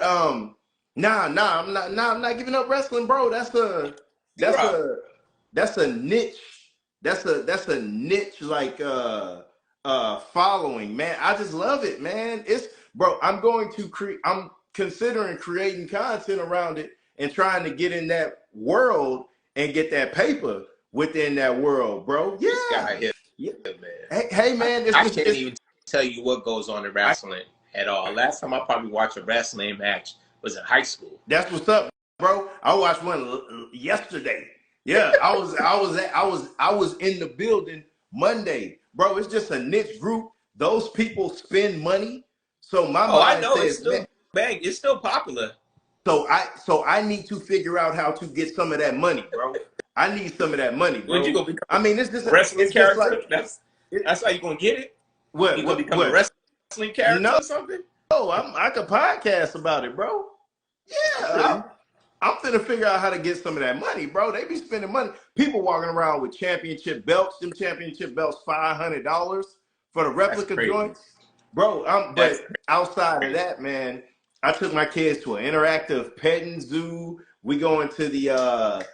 I'm not giving up wrestling, bro. That's Zero. a that's a niche. That's a niche like following, man. I just love it, man. It's bro, I'm considering creating content around it and trying to get in that world and get that paper within that world, bro. This guy Yeah. here, Yeah. man. Hey man, I can't even tell you what goes on in wrestling at all. Last time I probably watched a wrestling match was in high school. that's what's up, bro. I watched one yesterday. Yeah, I was in the building Monday, bro. It's just a niche group. Those people spend money, so my Oh, I mind know it's says, still man. bang. It's still popular. So I need to figure out how to get some of that money, bro. I need some of that money, When you bro. gonna become I mean, a wrestling it's just character? like That's how you gonna get it. You gonna become a what? wrestling character No, or something? I could podcast about it, bro. Yeah, I'm finna figure out how to get some of that money, bro. They be spending money. People walking around with championship belts. Them championship belts, $500 for the That's replica crazy. joints, bro. That's But outside of that, man, I took my kids to an interactive petting zoo. We going to the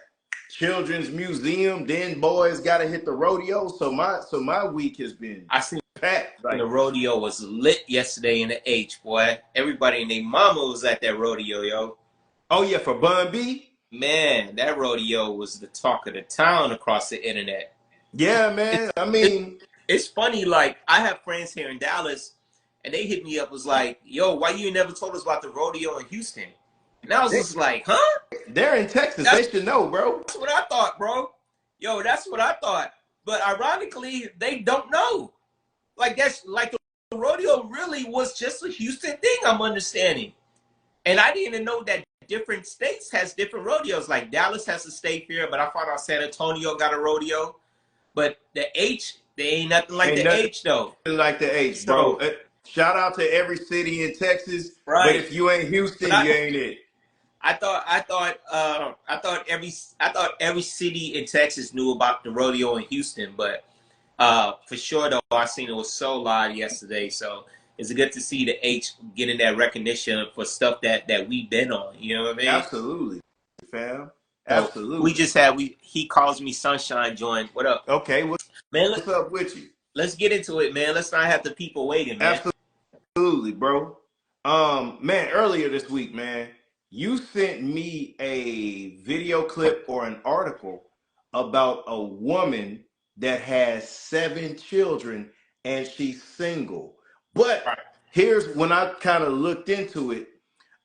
children's museum. Then boys got to hit the rodeo. So my week has been I seen packed. Like, the rodeo was lit yesterday in the H, boy. Everybody and their mama was at that rodeo, yo. oh yeah, for Bun B. Man, that rodeo was the talk of the town across the internet. Yeah, man. I mean, It's funny, like, I have friends here in Dallas, and they hit me up, was like, yo, why you never told us about the rodeo in Houston? And I was just like, huh? they're in Texas. They should know, bro. That's what I thought, bro. Yo, that's what I thought. But ironically, they don't know. Like, that's like the rodeo really was just a Houston thing, I'm understanding. And I didn't even know that different states has different rodeos. Like Dallas has a state fair, but I found out San Antonio got a rodeo. But the H, they ain't nothing like the H though. Like the H, bro. Shout out to every city in Texas. Right. But if you ain't Houston, you ain't it. I thought every city in Texas knew about the rodeo in Houston, but for sure though, I seen it was so live yesterday. So it's good to see the H getting that recognition for stuff that we've been on. You know what I mean? Absolutely, fam. Absolutely. We just he calls me Sunshine Join. What up? Okay, what's up with you? Let's get into it, man. Let's not have the people waiting, man. Absolutely, bro. Man, earlier this week, man, you sent me a video clip or an article about a woman that has 7 children and she's single. But here's when I kind of looked into it,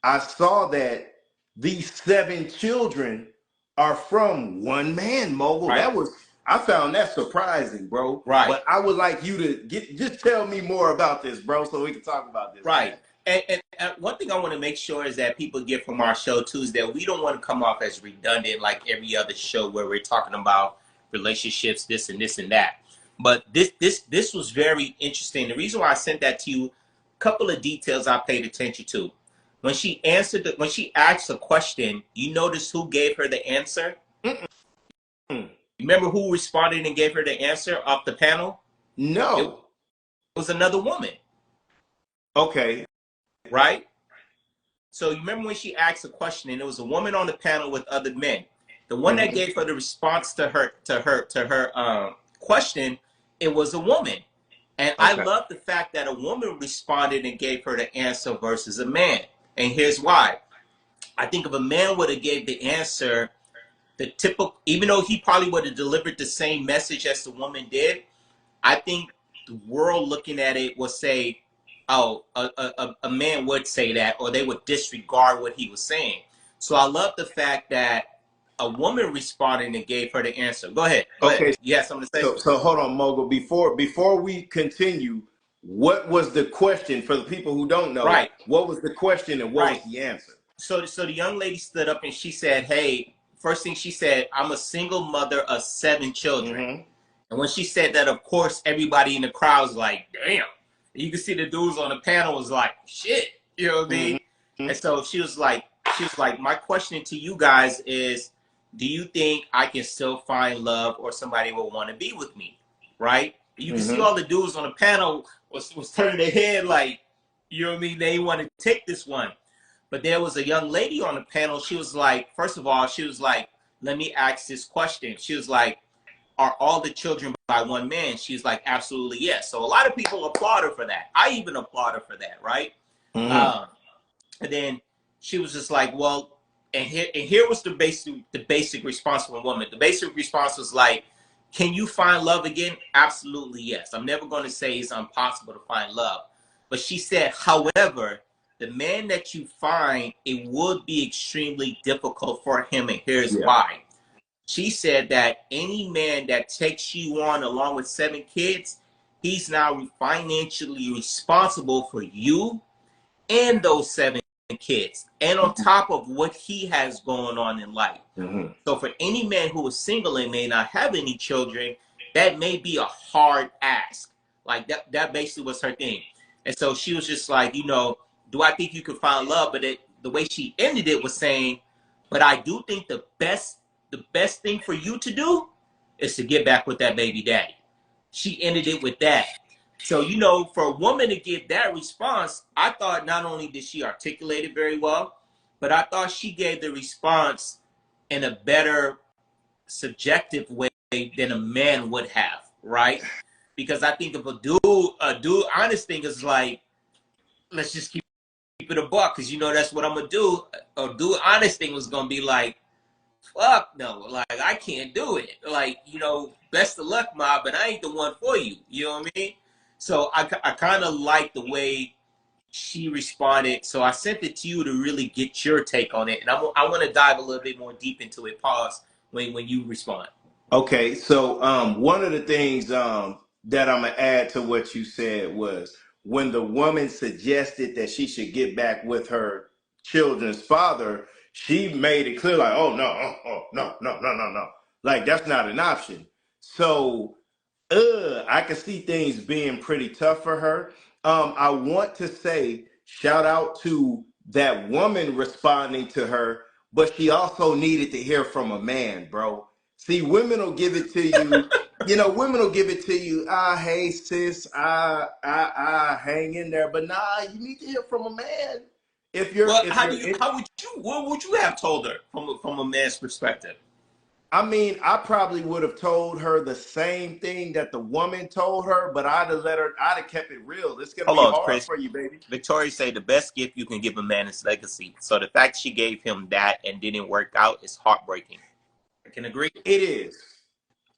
I saw that these 7 children are from one man, Mogul. I found that surprising, bro. Right. But I would like you to just tell me more about this, bro, so we can talk about this. Right. And one thing I want to make sure is that people get from our show too is that we don't want to come off as redundant like every other show where we're talking about relationships, this and this and that. But this was very interesting. The reason why I sent that to you, a couple of details I paid attention to. When she asked a question, you notice who gave her the answer? Remember who responded and gave her the answer off the panel? No. It was another woman. Okay. Right? So you remember when she asked a question and there was a woman on the panel with other men. The one that gave her the response to her question, it was a woman. And I love the fact that a woman responded and gave her the answer versus a man. And here's why. I think if a man would have gave the answer, the typical, even though he probably would have delivered the same message as the woman did, I think the world looking at it would say, oh, a man would say that, or they would disregard what he was saying. So I love the fact that a woman responded and gave her the answer. Go ahead. Go ahead. You have something to say? So hold on, Mogul. Before we continue, what was the question for the people who don't know? Right. What was the question and what was the answer? So the young lady stood up and she said, hey, first thing she said, I'm a single mother of 7 children. And when she said that, of course, everybody in the crowd was like, damn. You can see the dudes on the panel was like, shit. You know what I mean? And so she was like, my question to you guys is, do you think I can still find love or somebody will want to be with me? Right? You can see all the dudes on the panel was turning their head like, you know what I mean? They want to take this one. But there was a young lady on the panel. She was like, first of all, she was like, let me ask this question. She was like, are all the children by one man? She's like, absolutely yes. So a lot of people applaud her for that. I even applaud her for that, right? Mm-hmm. And then she was just like, well, and here was the basic response from a woman. The basic response was like, can you find love again? Absolutely yes. I'm never going to say it's impossible to find love. But she said, however, the man that you find, it would be extremely difficult for him, and here's Yeah. why. She said that any man that takes you on along with 7 kids, he's now financially responsible for you and those 7 kids, and on top of what he has going on in life. Mm-hmm. So for any man who is single and may not have any children, that may be a hard ask. Like that basically was her thing. And so she was just like, you know, do I think you can find love? But the way she ended it was saying, but I do think the best thing for you to do is to get back with that baby daddy. She ended it with that. So, you know, for a woman to give that response, I thought not only did she articulate it very well, but I thought she gave the response in a better subjective way than a man would have, right? Because I think if a dude honest thing is like, let's just keep it a buck, because you know that's what I'm gonna do. A dude honest thing was gonna be like, fuck no, like I can't do it. Like, you know, best of luck, Ma, but I ain't the one for you. You know what I mean? So I kind of like the way she responded. So I sent it to you to really get your take on it. And I want to dive a little bit more deep into it. Pause when you respond. Okay, so one of the things that I'm gonna add to what you said was when the woman suggested that she should get back with her children's father, she made it clear like, oh no, no, no, no, no, no, like that's not an option. So I can see things being pretty tough for her. I want to say shout out to that woman responding to her, but she also needed to hear from a man, bro. See, women will give it to you. You know, women will give it to you. Hey sis, hang in there. But nah, you need to hear from a man. Well, If you're in, what would you have told her from a man's perspective? I mean, I probably would have told her the same thing that the woman told her, but I'd have kept it real. It's gonna Hold be on, hard Chris. for you, baby. Victoria say the best gift you can give a man is legacy. So the fact she gave him that and didn't work out is heartbreaking. I can agree. It is.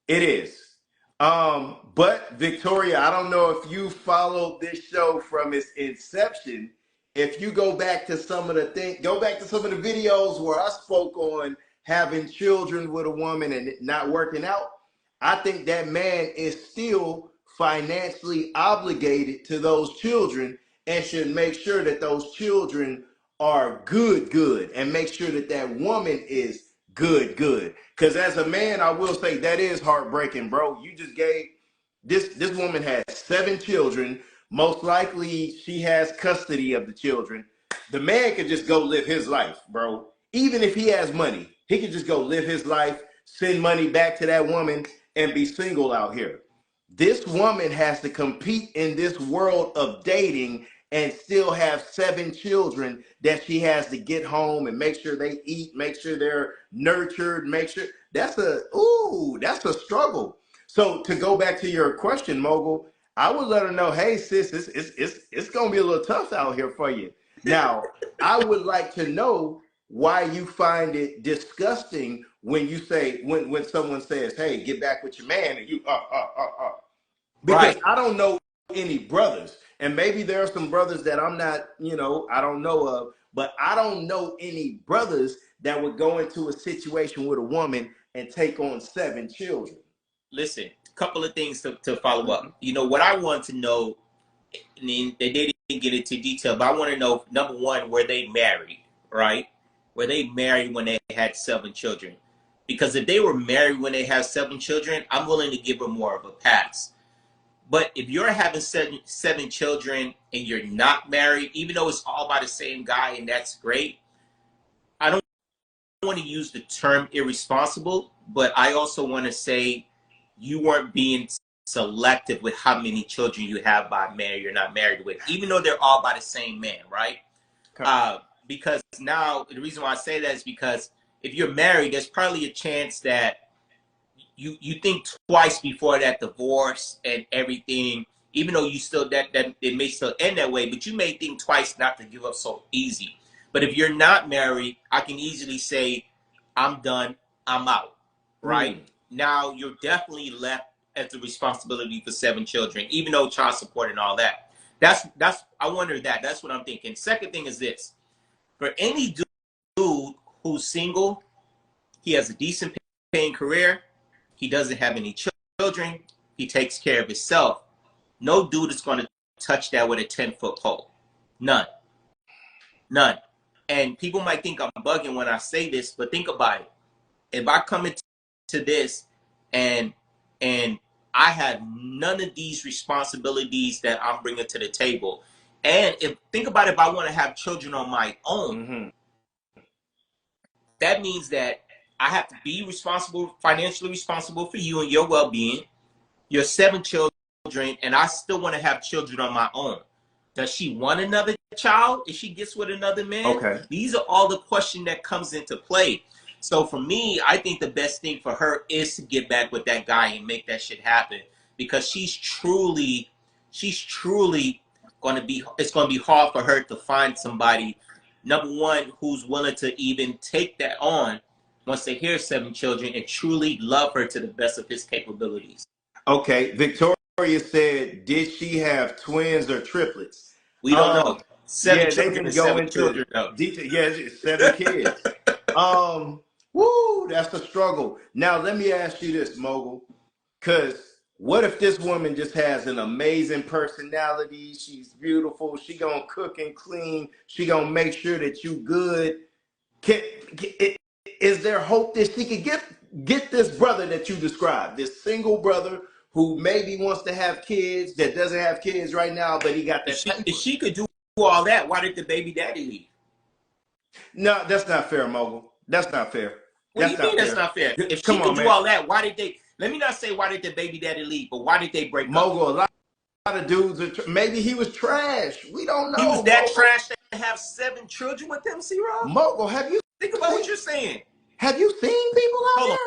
It is. But Victoria, I don't know if you followed this show from its inception. If you go back to some of the videos where I spoke on having children with a woman and it not working out, I think that man is still financially obligated to those children and should make sure that those children are good, and make sure that that woman is good. Because as a man, I will say that is heartbreaking, bro. You just gave this woman has 7 children. Most likely, she has custody of the children. The man could just go live his life, bro. Even if he has money, he could just go live his life, send money back to that woman, and be single out here. This woman has to compete in this world of dating and still have 7 children that she has to get home and make sure they eat, make sure they're nurtured, make sure that's a struggle. So to go back to your question, Mogul, I would let her know, hey sis, it's gonna be a little tough out here for you. Now, I would like to know why you find it disgusting when you say when someone says, hey, get back with your man, and you because Right. I don't know any brothers, and maybe there are some brothers that I'm not, I don't know of, but I don't know any brothers that would go into a situation with a woman and take on 7 children. Listen, a couple of things to follow Mhm. up. You know, what I want to know, and they didn't get into detail, but I want to know, number one, were they married, right? Were they married when they had 7 children? Because if they were married when they had 7 children, I'm willing to give them more of a pass. But if you're having seven children and you're not married, even though it's all by the same guy and that's great, I don't want to use the term irresponsible, but I also want to say you weren't being selective with how many children you have by man you're not married with, even though they're all by the same man, right? Okay. because now the reason why I say that is because if you're married, there's probably a chance that you think twice before that divorce and everything, even though you still that it may still end that way, but you may think twice not to give up so easy. But if you're not married, I can easily say, I'm done, I'm out. Right? Now you're definitely left at the responsibility for 7 children, even though child support and all that. That's I wonder that. That's what I'm thinking. Second thing is this. For any dude who's single, he has a decent paying career, he doesn't have any children, he takes care of himself. No dude is going to touch that with a 10-foot pole. None. None. And people might think I'm bugging when I say this, but think about it. If I come into this and I have none of these responsibilities that I'm bringing to the table, and think about if I want to have children on my own, that means that I have to be responsible, financially responsible for you and your well-being, your 7 children, and I still want to have children on my own. Does she want another child if she gets with another man? Okay. These are all the questions that comes into play. So for me, I think the best thing for her is to get back with that guy and make that shit happen, because she's truly going to be, it's going to be hard for her to find somebody, number one, who's willing to even take that on once they hear 7 children and truly love her to the best of his capabilities. Okay. Victoria said, did she have twins or triplets? We don't know. 7 Yeah, they children didn't is go 7 into children, though. detail. Yeah, it's 7 kids. Woo, that's the struggle. Now, let me ask you this, Mogul. Because what if this woman just has an amazing personality? She's beautiful. She gonna cook and clean. She gonna make sure that you good. Is there hope that she could get this brother that you described, this single brother who maybe wants to have kids, that doesn't have kids right now, but he got that paper? If she could do all that, why did the baby daddy leave? No, that's not fair, Mogul. That's not fair. What do you mean that's not fair? If she could do all that, why did they? Let me not say why did the baby daddy leave, but why did they break up? Mogul, a lot of dudes maybe he was trash. We don't know. He was that trash to have 7 children with him, C-Rob? Mogul, have you think about what you're saying? Have you seen people out there?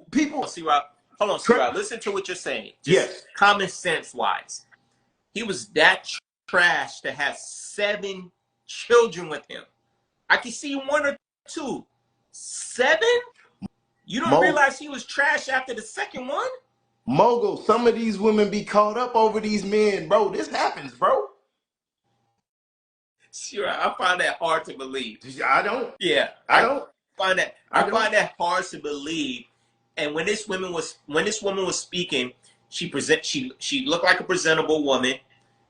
People, C-Rob. Hold on, C-Rob. Listen to what you're saying. Just common sense wise. He was that trash to have 7 children with him. I can see 1 or 2. 7? You don't realize he was trash after the second one? Mogul, some of these women be caught up over these men, bro. This happens, bro. Sure, I find that hard to believe. I don't. Yeah, I don't. Find that. I find that hard to believe. And when this woman was speaking, she looked like a presentable woman.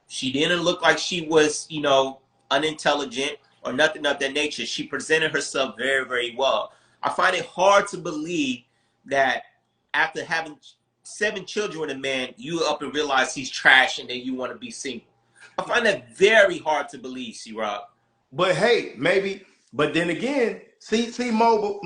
She didn't look like she was, unintelligent or nothing of that nature. She presented herself very, very well. I find it hard to believe that after having 7 children with a man, you up and realize he's trash and then you want to be single. I find that very hard to believe, C-Rob. But hey, maybe, but then again, see, Mogul,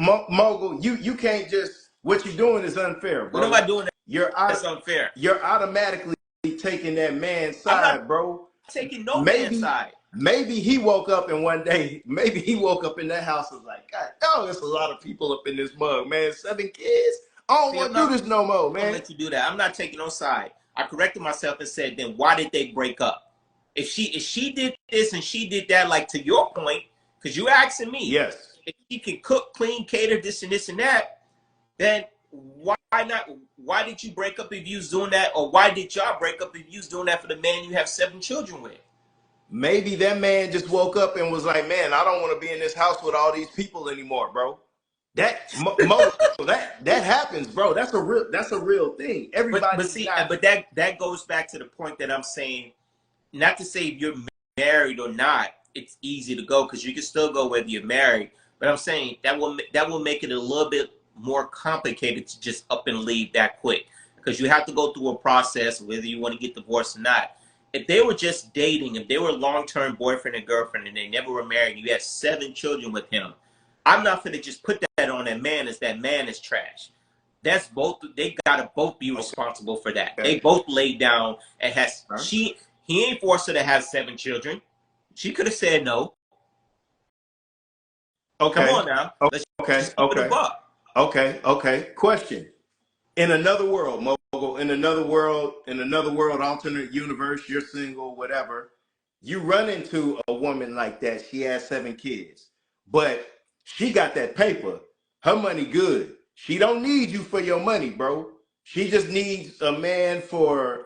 you can't just, what you're doing is unfair, bro. What am I doing that's unfair? You're automatically taking that man's side, bro. Taking no man's side. Maybe he woke up and one day, maybe he woke up in that house and was like, God, there's a lot of people up in this mug, man. 7 kids? I don't want to do this no more, man. I'm let you do that. I'm not taking no side. I corrected myself and said, then why did they break up? If she did this and she did that, like to your point, because you asking me, yes, if she can cook, clean, cater, this and this and that, then why not? Why did you break up if you was doing that, or why did y'all break up if you was doing that for the man you have 7 children with? Maybe that man just woke up and was like, man, I don't want to be in this house with all these people anymore, bro. That happens, bro. That's a real thing. Everybody, but that goes back to the point that I'm saying. Not to say if you're married or not, it's easy to go, because you can still go whether you're married. But I'm saying that will make it a little bit more complicated to just up and leave that quick, because you have to go through a process whether you want to get divorced or not. If they were just dating, if they were long-term boyfriend and girlfriend and they never were married, you had 7 children with him, I'm not going to just put that on that man as that man is trash. That's both. They got to both be responsible for that. They both laid down and he ain't forced her to have 7 children. She could have said no. Come Okay. on now. Let's Okay. just up the Okay. bar. Okay. Okay. Question. In another world, Mogul, in another world, alternate universe, you're single, whatever. You run into a woman like that. She has 7 kids, but she got that paper. Her money good. She don't need you for your money, bro. She just needs a man for,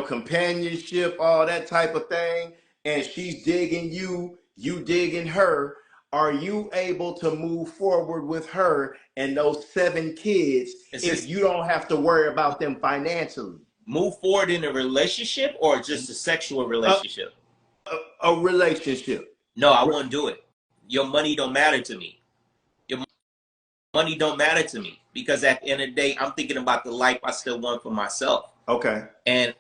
companionship, all that type of thing. And she's digging you, you digging her. Are you able to move forward with her and those 7 kids Is if this you don't have to worry about them financially? move forward in a relationship or just a sexual A, relationship? a relationship. No, I wouldn't do it. Your money don't matter to me. Your money don't matter to me because at the end of the day, I'm thinking about the life I still want for myself. Okay. And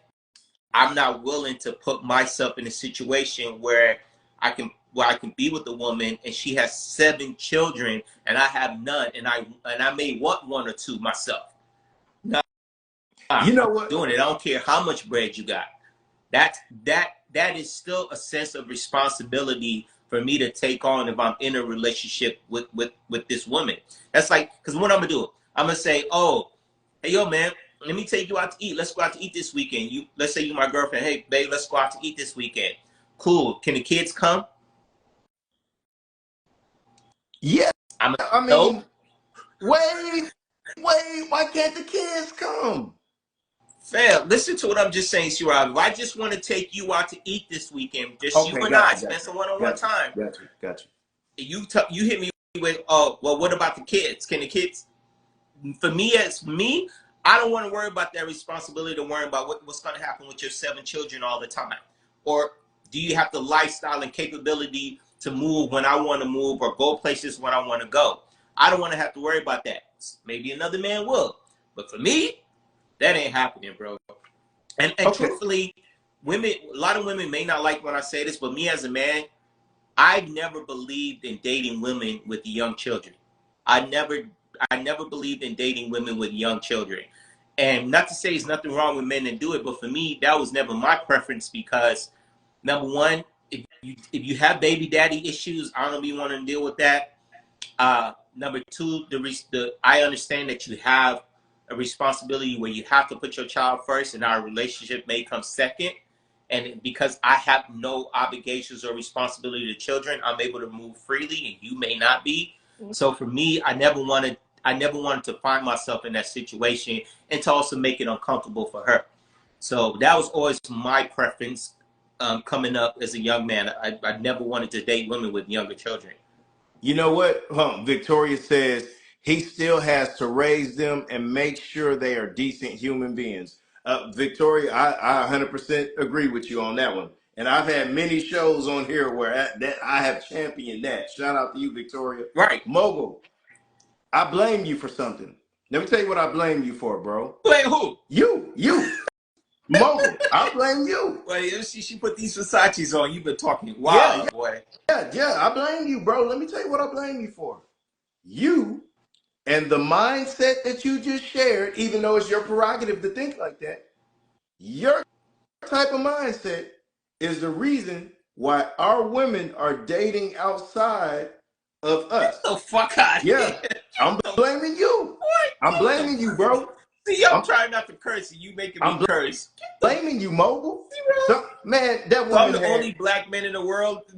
I'm not willing to put myself in a situation where I can be with a woman and she has 7 children and I have none and I may want one or two myself. No, You I'm know not what? doing it. I don't care how much bread you got. That that is still a sense of responsibility for me to take on if I'm in a relationship with this woman. That's like, because what I'm gonna do, I'm gonna say, oh, hey yo man, let me take you out to eat. Let's go out to eat this weekend. Let's say you my girlfriend. Hey babe, let's go out to eat this weekend. Cool. Can the kids come? Yeah. I'm I no. mean, wait, why can't the kids come? Fam, listen to what I'm just saying, Shirab. If I just want to take you out to eat this weekend, just you Okay, and I, got you, spend got you, some one-on-one got you, time. got you, got you. You hit me with, oh, well, what about the kids? Can the kids? For me, as me, I don't want to worry about that responsibility to worry about what's going to happen with your 7 children all the time. Or do you have the lifestyle and capability to move when I want to move or go places when I want to go? I don't want to have to worry about that. Maybe another man will. But for me, that ain't happening, bro. And Okay. truthfully, a lot of women may not like when I say this, but me as a man, I've never believed in dating women with young children. I never I never believed in dating women with young children. And not to say there's nothing wrong with men that do it, but for me, that was never my preference because number one, if you have baby daddy issues, I don't be wanting to deal with that. Number two, I understand that you have a responsibility where you have to put your child first, and our relationship may come second. And because I have no obligations or responsibility to children, I'm able to move freely, and you may not be. So for me, I never wanted to find myself in that situation, and to also make it uncomfortable for her. So that was always my preference coming up as a young man. I never wanted to date women with younger children. You know what? Victoria says he still has to raise them and make sure they are decent human beings. Victoria, I 100% agree with you on that one. And I've had many shows on here where I have championed that. Shout out to you, Victoria. Right. Mogul, I blame you for something. Let me tell you what I blame you for, bro. Wait, who? You. Mogul, I blame you. Wait, she put these Versace's on. You've been talking Yeah, wild, boy. yeah. I blame you, bro. Let me tell you what I blame you for. You and the mindset that you just shared, even though it's your prerogative to think like that, your type of mindset is the reason why our women are dating outside of Get us. the fuck out of here. Yeah, I'm blaming you. I'm Get the blaming you, bro. See, I'm I'm, trying not to curse and you making me I'm curse. Get the blaming you, Mogul. see, bro. So, man, that So I'm woman the had only black man in the world.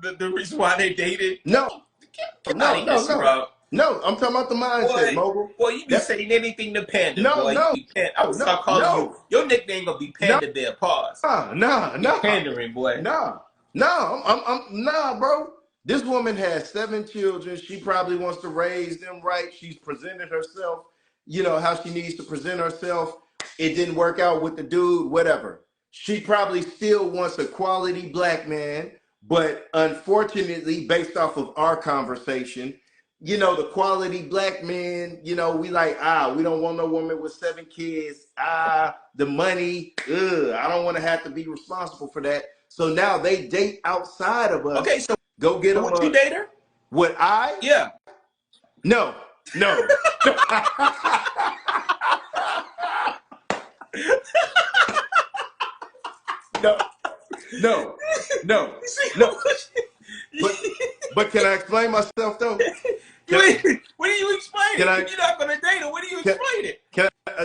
The reason why they dated. no, Get out of here, bro. no. I'm talking about the mindset, Mogul. Boy, you be That saying anything to Panda, no, boy. You no, be Panda. I'm gonna start calling you. no, Your nickname gonna be no. Panda Bear. Pause. Nah, You nah, pandering, boy. nah, nah. Nah, bro. This woman has 7 children. She probably wants to raise them right. She's presented herself, how she needs to present herself. It didn't work out with the dude, whatever. She probably still wants a quality black man, but unfortunately, based off of our conversation, the quality black men, we like, we don't want no woman with 7 kids. The money, I don't want to have to be responsible for that. So now they date outside of us. Okay, so Go get them would you date her? Would I? Yeah. No, no. No, no, no, no. but can I explain myself though? What are you explaining? Can I? If you're not gonna date her, what are you explaining? Can I,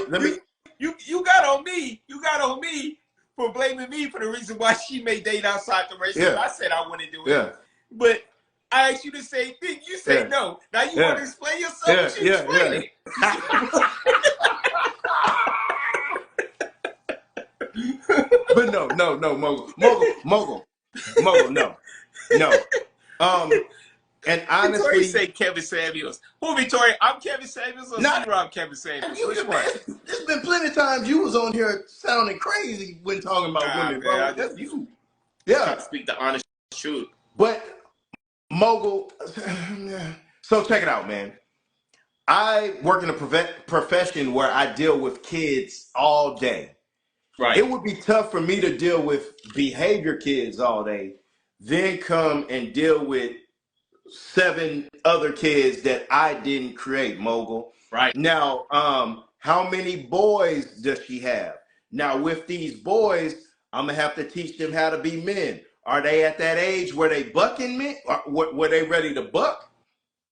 let me. You got on me. You got on me for blaming me for the reason why she may date outside the race. Yeah. I said I wouldn't do it. Yeah. But I asked you the same thing. You say no. Now you want to explain yourself? You explain it. But no, mogul, no. And honestly, Victoria say Kevin Samuels. Who, Victoria? I'm Kevin Samuels or I'm Kevin Samuels? Which one? There's been plenty of times you was on here sounding crazy when talking about women, bro. Man, That's you. Yeah. To speak the honest truth. But mogul, so check it out, man. I work in a profession where I deal with kids all day. Right. It would be tough for me to deal with behavior kids all day, then come and deal with 7 other kids that I didn't create, mogul. Right. Now, how many boys does she have? Now, with these boys, I'm gonna have to teach them how to be men. Are they at that age where they bucking men? Or were they ready to buck?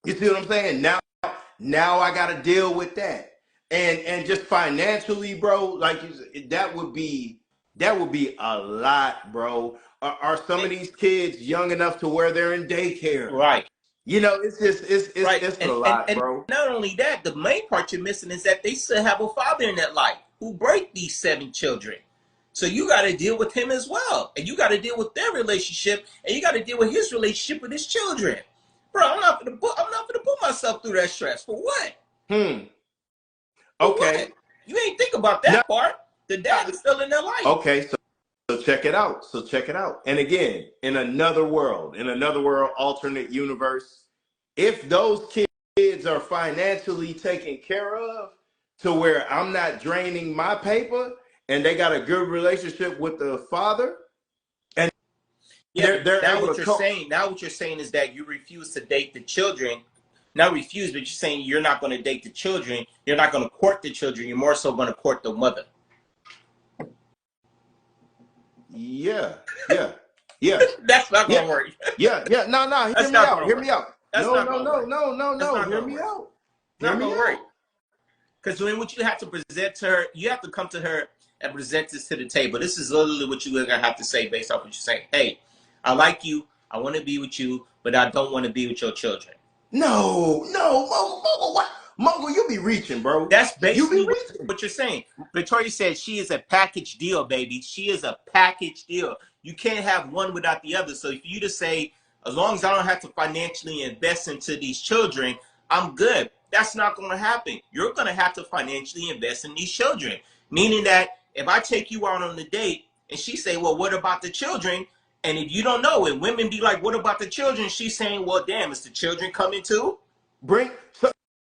You see what I'm saying? Now I got to deal with that, and just financially, bro. Like that would be a lot, bro. Are some of these kids young enough to where they're in daycare? Right. You know, it's right. It's a lot, bro. Not only that, the main part you're missing is that they still have a father in that life who birthed these 7 children. So you got to deal with him as well, and you got to deal with their relationship, and you got to deal with his relationship with his children. Bro, I'm not gonna put myself through that stress. For what? Okay. What? You ain't think about that part. The dad is still in their life. Okay, so check it out. And again, in another world, alternate universe, if those kids are financially taken care of to where I'm not draining my paper and they got a good relationship with the father, yeah, now what you're saying is that you refuse to date the children. Not refuse, but you're saying you're not going to date the children. You're not going to court the children. You're more so going to court the mother. Yeah. That's not going to work. No. Hear me out. No. Hear me out. Not going to work. Because when what you have to present to her, you have to come to her and present this to the table. This is literally what you're going to have to say based off what you're saying. Hey, I like you. I want to be with you, but I don't want to be with your children. No, Mogul, you be reaching, bro. That's basically what you're saying. Victoria said she is a package deal, baby. She is a package deal. You can't have one without the other. So if you just say, as long as I don't have to financially invest into these children, I'm good. That's not going to happen. You're going to have to financially invest in these children. Meaning that if I take you out on the date and she say, well, what about the children? And if you don't know it, women be like, what about the children? She's saying, well, damn, is the children coming too?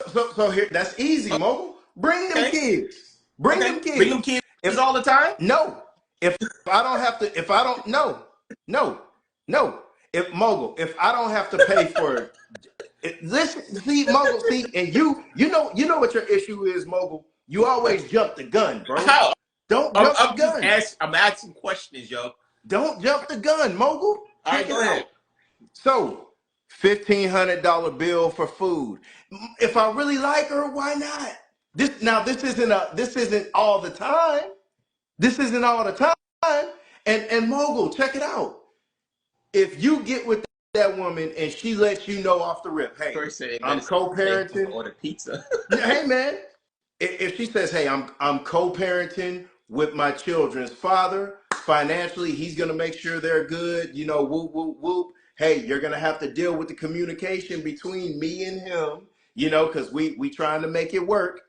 So here, that's easy, Mogul. Bring them kids. Bring them kids all the time? No. If I don't have to, if I don't, no. If Mogul, if I don't have to pay for it, listen, see, Mogul, and you know what your issue is, Mogul. You always jump the gun, bro. How? Don't jump the gun. I'm asking questions, yo. Don't jump the gun, Mogul. All right, go ahead. So, $1,500 bill for food. If I really like her, why not? This isn't all the time. This isn't all the time. And Mogul, check it out. If you get with that woman and she lets you know off the rip, hey, I'm co-parenting. Order pizza. Hey, man. If she says, hey, I'm co-parenting with my children's father, financially, he's gonna make sure they're good. You know, whoop whoop whoop. Hey, you're gonna have to deal with the communication between me and him. You know, because we trying to make it work.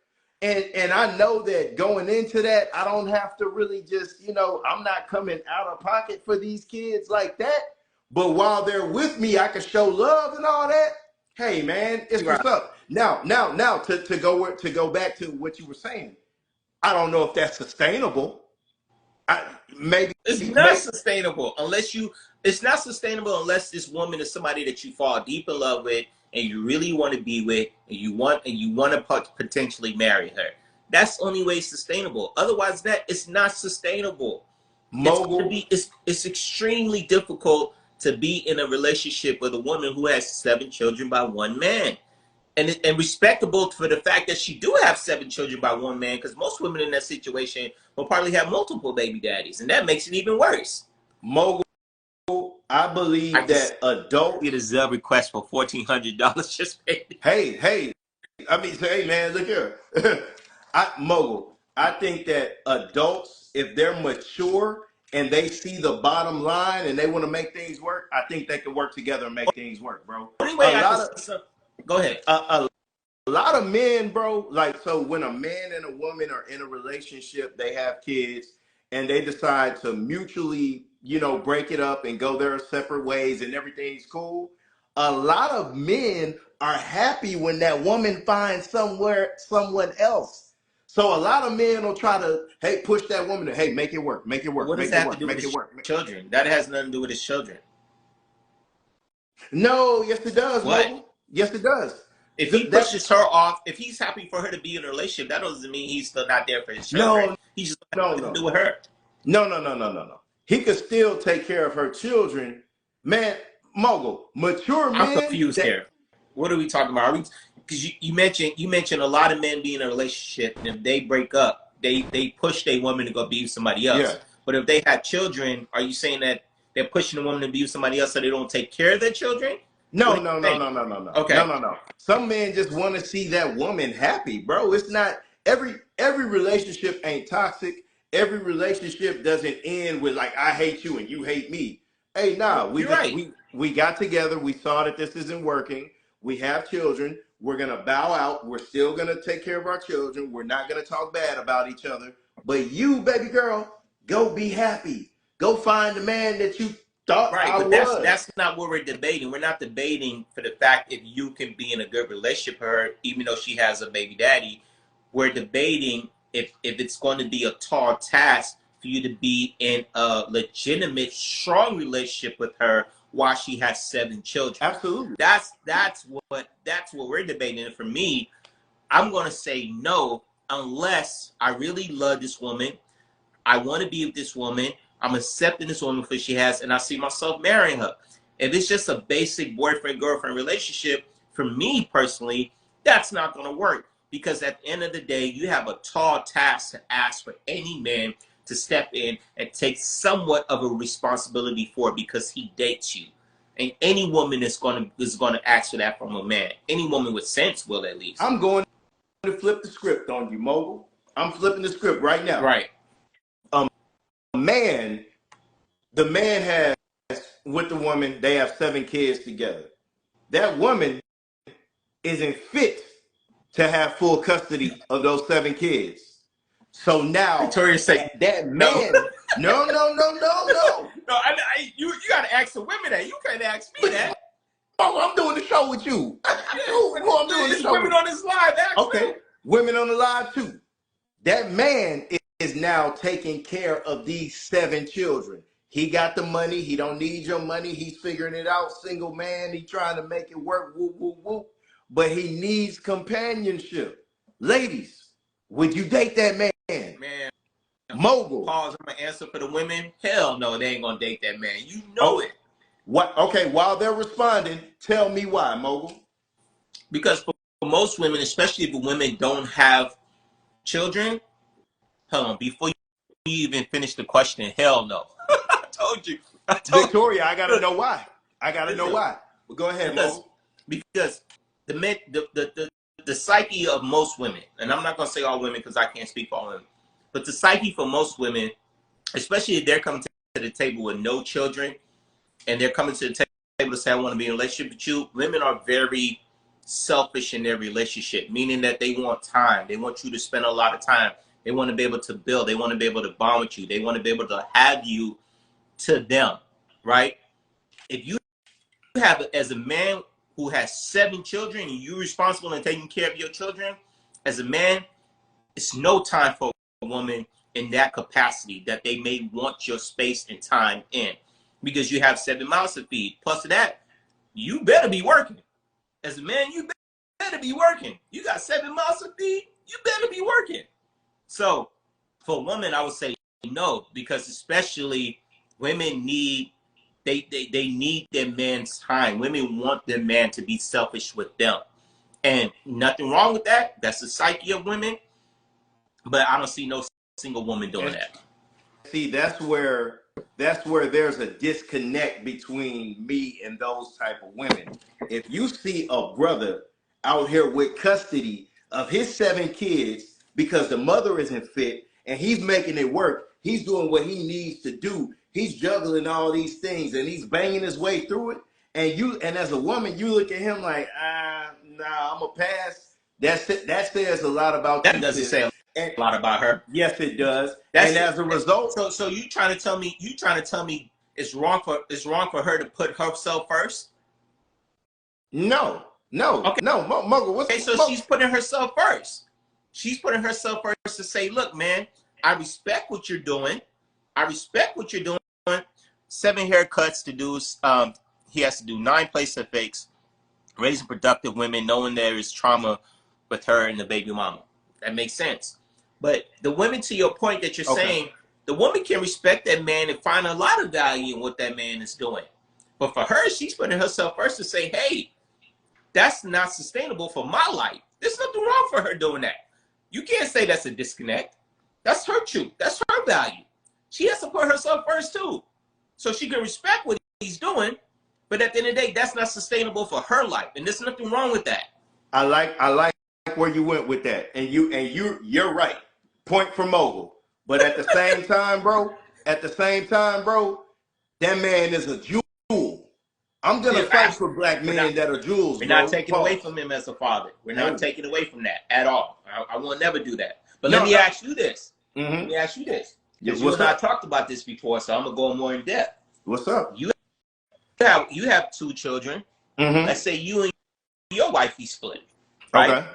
And I know that going into that, I don't have to really just, you know, I'm not coming out of pocket for these kids like that. But while they're with me, I can show love and all that. Hey, man, it's what's up. Now, to go back to what you were saying, I don't know if that's sustainable. Maybe it's not sustainable unless it's not sustainable unless this woman is somebody that you fall deep in love with and you really want to be with and you want to potentially marry her. That's the only way it's sustainable. Otherwise, that it's not sustainable. Mogul. It's extremely difficult to be in a relationship with a woman who has 7 children by one man. And respectable for the fact that she do have 7 children by one man, because most women in that situation will probably have multiple baby daddies, and that makes it even worse. Mogul, I I believe can that adults. get a Zelle request for $1,400 just paid. Hey, I mean, say, hey man, look here. Mogul, I think that adults, if they're mature and they see the bottom line and they want to make things work, I think they can work together and make things work, bro. Anyway, A I can lot of go ahead. a lot of men, bro, like, so when a man and a woman are in a relationship, they have kids, and they decide to mutually, break it up and go their separate ways and everything's cool. A lot of men are happy when that woman finds someone else. So a lot of men will try to, hey, push that woman to, hey, make it work, make it But work, what does make that it have to work, do with make it his work. children? That has nothing to do with his children. No, yes it does, What? Mogul. Yes it does. If he That pushes her off, if he's happy for her to be in a relationship, that doesn't mean he's still not there for his children. no, He's just not no, having nothing to no. do with her. No. He could still take care of her children. Man, Mogul, mature I'm men confused that here. What are we talking about? Are we, because you mentioned a lot of men be in a relationship, and if they break up, they push their woman to go be with somebody yeah. else. But if they have children, are you saying that they're pushing the woman to be with somebody else so they don't take care of their children? What No, are no, you no, saying? no, no, no, no. No, Okay. no, no. Some men just want to see that woman happy, bro. It's not every relationship ain't toxic. Every relationship doesn't end with like I hate you and you hate me. Hey, nah, we You're just right. we got together, we saw that this isn't working. We have children. We're gonna bow out. We're still gonna take care of our children. We're not gonna talk bad about each other. But you, baby girl, go be happy. Go find the man that you thought Right, I but was. that's not what we're debating. We're not debating for the fact if you can be in a good relationship with her, even though she has a baby daddy. We're debating if it's going to be a tall task for you to be in a legitimate, strong relationship with her while she has 7 children. Absolutely. That's what we're debating. And for me, I'm going to say no unless I really love this woman. I want to be with this woman. I'm accepting this woman for she has, and I see myself marrying her. If it's just a basic boyfriend-girlfriend relationship, for me personally, that's not going to work because at the end of the day, you have a tall task to ask for any man to step in and take somewhat of a responsibility for because he dates you. And any woman is going to ask for that from a man. Any woman with sense will at least. I'm going to flip the script on you, Mogul. I'm flipping the script right now. Right. A man, the man has with the woman, they have 7 kids together. That woman isn't fit to have full custody of those 7 kids. So now Victoria say that no. man, no. No, you got to ask the women that. You can't ask me But that. I'm doing the show with you. Who I'm doing the There's show women with? on this live. Ask Okay, them. women on the live too. That man is now taking care of these 7 children. He got the money. He don't need your money. He's figuring it out. Single man. He trying to make it work. Whoop, whoop, whoop. But he needs companionship. Ladies, would you date that man? Man, Mogul. pause. I'm gonna answer for the women. Hell no, they ain't gonna date that man. You know Oh, it. what? Okay, while they're responding, tell me why, Mogul. Because for most women, especially if the women don't have children, hold on, before you even finish the question, hell no. I told you. I told Victoria, I gotta you. know why. I gotta know Listen, why. Well, go ahead, because Mogul. because the men the psyche of most women, and I'm not gonna say all women because I can't speak for all women, but the psyche for most women, especially if they're coming to the table with no children and they're coming to the table to say I want to be in a relationship with you, women are very selfish in their relationship, meaning that they want time. They want you to spend a lot of time. They want to be able to build. They want to be able to bond with you. They want to be able to have you to them, right? If you have, as a man who has 7 children and you're responsible in taking care of your children, as a man, it's no time for a woman in that capacity that they may want your space and time in because you have 7 mouths to feed. Plus of that, you better be working. As a man, you better be working. You got 7 mouths to feed, you better be working. So for a woman, I would say no, because especially women need They need their man's time. Women want their man to be selfish with them. And nothing wrong with that. That's the psyche of women. But I don't see no single woman doing And that. see, that's where there's a disconnect between me and those type of women. If you see a brother out here with custody of his 7 kids because the mother isn't fit and he's making it work, he's doing what he needs to do. He's juggling all these things and he's banging his way through it. And as a woman, you look at him like, nah, I'm a pass. That says a lot about That you, doesn't sis. say a And lot about her. yes, it does. That's And as a result, so you trying to tell me it's wrong for her to put herself first? no, Okay. Muggle, Okay, so she's putting herself first. She's putting herself first to say, look, man, I respect what you're doing. I respect what you're doing. 7 haircuts to do. He has to do 9 placement fakes, raising productive women, knowing there is trauma with her and the baby mama. That makes sense. But the women, to your point that you're saying, the woman can respect that man and find a lot of value in what that man is doing. But for her, she's putting herself first to say, hey, that's not sustainable for my life. There's nothing wrong for her doing that. You can't say that's a disconnect. That's her truth. That's her value. She has to put herself first too. So she can respect what he's doing, but at the end of the day, that's not sustainable for her life. And there's nothing wrong with that. I like where you went with that. And you're right. Point for Mogul. But at the same time, bro, that man is a jewel. I'm gonna fight for black men that are jewels, We're bro. not taking away from him as a father. We're not taking away from that at all. I will never do that. But let me ask you this. Let me ask you this. Because you and I talked about this before, so I'm gonna go more in depth. What's up? You have 2 children. Let's say you and your wifey split, right? Okay.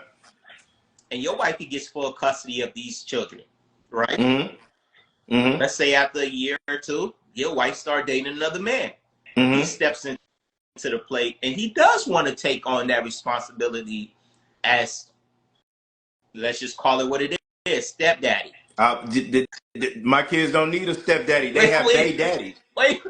And your wifey gets full custody of these children, right? Let's say after a year or 2, your wife starts dating another man. He steps into the plate, and he does want to take on that responsibility as, let's just call it what it is, stepdaddy. My kids don't need a stepdaddy. They have they daddies. Wait.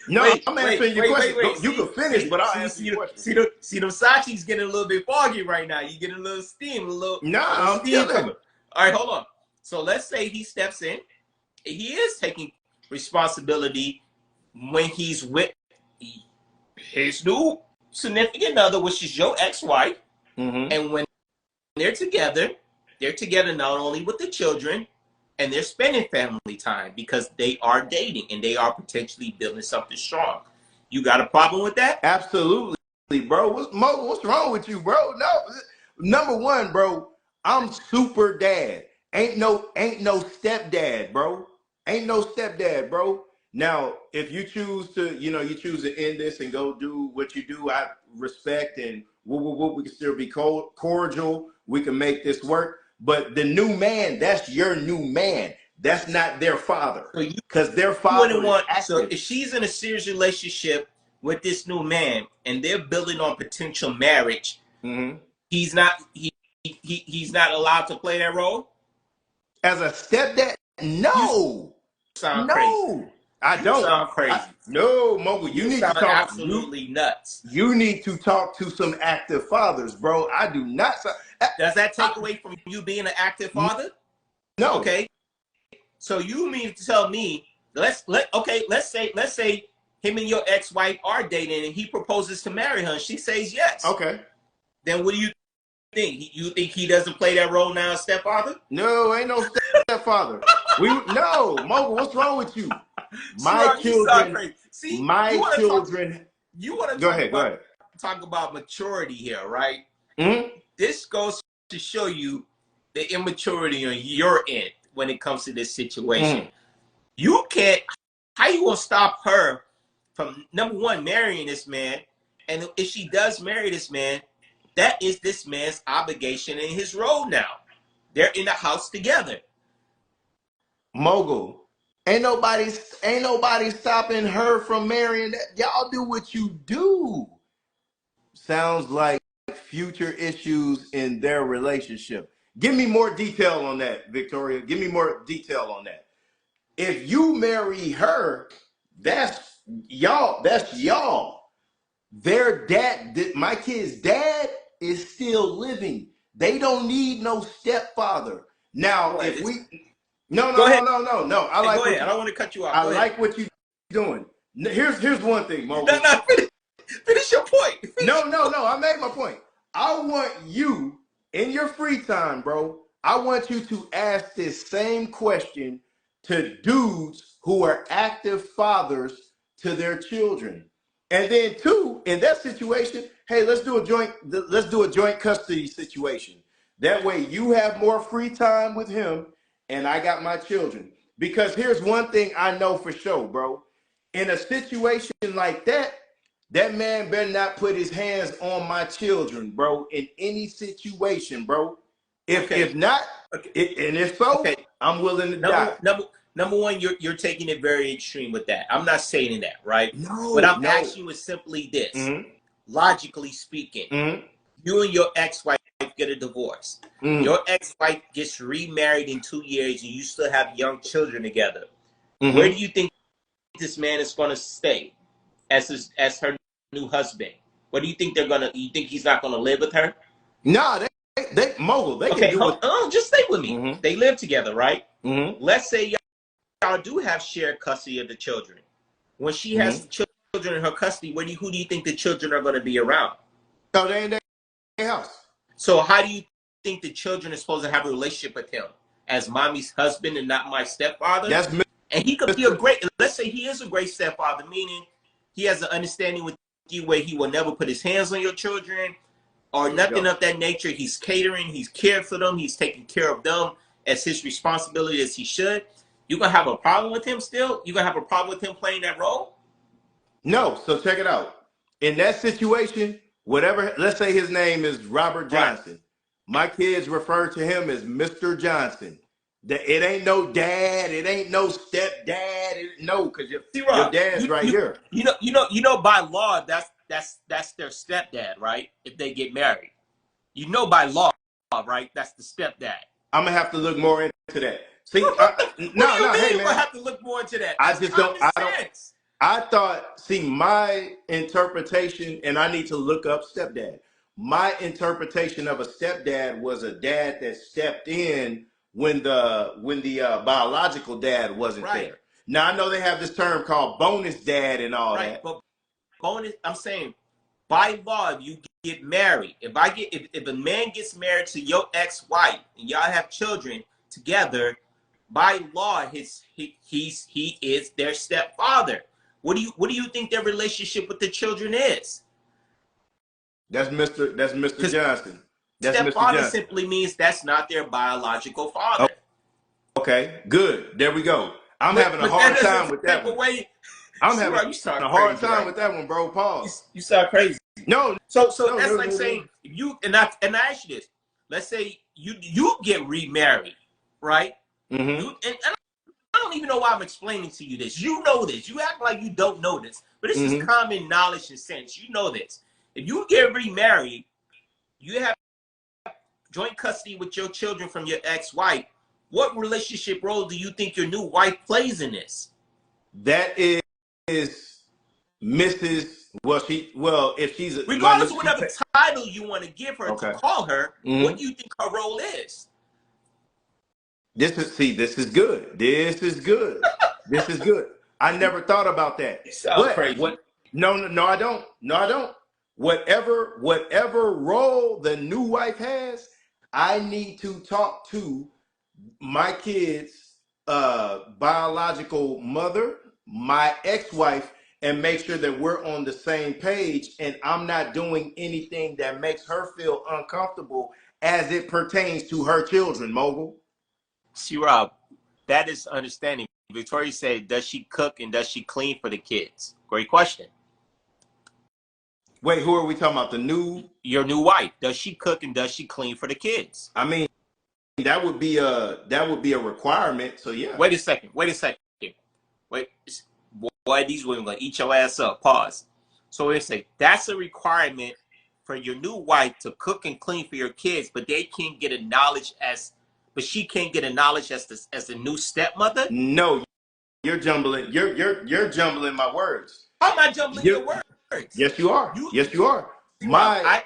No, I'm answering your question. You can finish, but I'll answer your question. See, them Sachi's getting a little bit foggy right now. You getting a little steam, I'm steam coming. All right, hold on. So let's say he steps in. He is taking responsibility when he's with his new significant other, which is your ex-wife. And when they're together not only with the children, and they're spending family time because they are dating and they are potentially building something strong. You got a problem with that? Absolutely, bro. What's wrong with you, bro? No, number one, bro, I'm super dad. Ain't no stepdad, bro. Ain't no stepdad, bro. Now, if you choose to, end this and go do what you do, I respect and we can still be cordial. We can make this work. But the new man, that's your new man. That's not their father. Because their father is active. So if she's in a serious relationship with this new man and they're building on potential marriage, he's not allowed to play that role? As a stepdad? No. Crazy. I don't. Sound crazy. No, Mogul, you need to talk absolutely nuts. You need to talk to some active fathers, bro. I do not. Does that take away from you being an active father? No. Okay. So you mean to tell me, let's say him and your ex-wife are dating and he proposes to marry her and she says yes. Okay. Then what do you think? You think he doesn't play that role now as stepfather? No, ain't no stepfather. No, Mogul, what's wrong with you? My children. You want to go ahead. Talk about maturity here, right? This goes to show you the immaturity on your end when it comes to this situation. You can't. How you gonna stop her from, number one, marrying this man? And if she does marry this man, that is this man's obligation and his role now. They're in the house together. Mogul. Ain't nobody stopping her from marrying that. Y'all do what you do. Sounds like future issues in their relationship. Give me more detail on that, Victoria. Give me more detail on that. If you marry her, that's y'all. That's y'all. Their dad, my kid's dad, is still living. They don't need no stepfather. Now, What? if we, no, no, Go no, ahead. no, no, no. I Hey, like go what ahead. you. I don't want to cut you off. I Go ahead. like what you doing. Here's one thing, No, Mogul. no, finish your point. No, no, no. I made my point. I want you in your free time, bro. I want you to ask this same question to dudes who are active fathers to their children. And then two, in that situation, hey, let's do a joint custody situation. That way you have more free time with him and I got my children. Because here's one thing I know for sure, bro. In a situation like that, that man better not put his hands on my children, bro, in any situation, bro. If not, Okay. and if so, Okay. I'm willing to Number die. number one, you're taking it very extreme with that. I'm not saying that, right? What No, I'm no. asking you is simply this. Mm-hmm. Logically speaking, Mm-hmm. you and your ex-wife get a divorce. Mm-hmm. Your ex-wife gets remarried in 2 years and you still have young children together. Where do Mm-hmm. you think this man is going to stay as her new husband? What do you think they're gonna? You think he's not gonna live with her? Nah, they mogul. They can Okay, do it. just stay with me. Mm-hmm. They live together, right? Mm-hmm. Let's say y'all do have shared custody of the children. When she has Mm-hmm. children in her custody, who do you think the children are going to be around? No, they ain't their house. So how do you think the children are supposed to have a relationship with him as mommy's husband and not my stepfather? That's And he could be a Mr. great. Let's say he is a great stepfather, meaning he has an understanding with you where he will never put his hands on your children or Here we nothing go. of that nature. He's catering, he's cared for them, he's taking care of them as his responsibility as he should. You gonna have a problem with him still? You gonna have a problem with him playing that role? No, so check it out. In that situation, whatever, let's say his name is Robert Right. Johnson. My kids refer to him as Mr. Johnson. It ain't no dad, it ain't no stepdad. No, because See, your Rob, dad's right here. by law that's their stepdad, right? If they get married, by law, right? That's the stepdad. I'm gonna have to look more into that. See, What do you no, mean hey you gonna man, have to look more into that? I That's just common I don't. sense. I thought, see, my interpretation, and I need to look up stepdad. My interpretation of a stepdad was a dad that stepped in when the biological dad wasn't Right, there. Now I know they have this term called bonus dad and all right. that. But bonus, I'm saying by law, if you get married, if a man gets married to your ex-wife and y'all have children together, by law, he is their stepfather. What do you think their relationship with the children is? That's Mr. Because Johnson. That's Mr. stepfather Johnson. simply means that's not their biological Oh, father. okay, good. There we go. I'm having a But that hard time doesn't with that take one. away. I'm See, having right, you sound a hard crazy time right with now. that one, bro. Pause. You sound crazy. No, So no, that's no, like no, no. saying if you and I ask you this. Let's say you get remarried, right? Mm-hmm. And I don't even know why I'm explaining to you this. You know this. You act like you don't know this, but this is Mm-hmm. common knowledge and sense. You know this. If you get remarried, you have joint custody with your children from your ex-wife. What relationship role do you think your new wife plays in this? That is Mrs. Well, if she's my new Regardless of whatever title you want to give her to okay. call her, what Mm-hmm. do you think her role is? This is good. This is good. This is good. I never thought about that. You sound But crazy. what? No, no, no, I don't. No, I don't. Whatever role the new wife has, I need to talk to my kids' biological mother, my ex-wife, and make sure that we're on the same page and I'm not doing anything that makes her feel uncomfortable as it pertains to her children, Mogul. See, Rob, that is understanding. Victoria said, does she cook and does she clean for the kids? Great question. Wait, who are we talking about? The new? Your new wife, does she cook and does she clean for the kids? I mean, that would be a requirement. So yeah. Wait a second. Wait, boy, these women gonna eat your ass up. Pause. So they say that's a requirement for your new wife to cook and clean for your kids, but she can't get a knowledge as the new stepmother. No, you're jumbling. You're jumbling my words. How am I jumbling your You words? Yes, you are. You, Yes, you are. Rob, My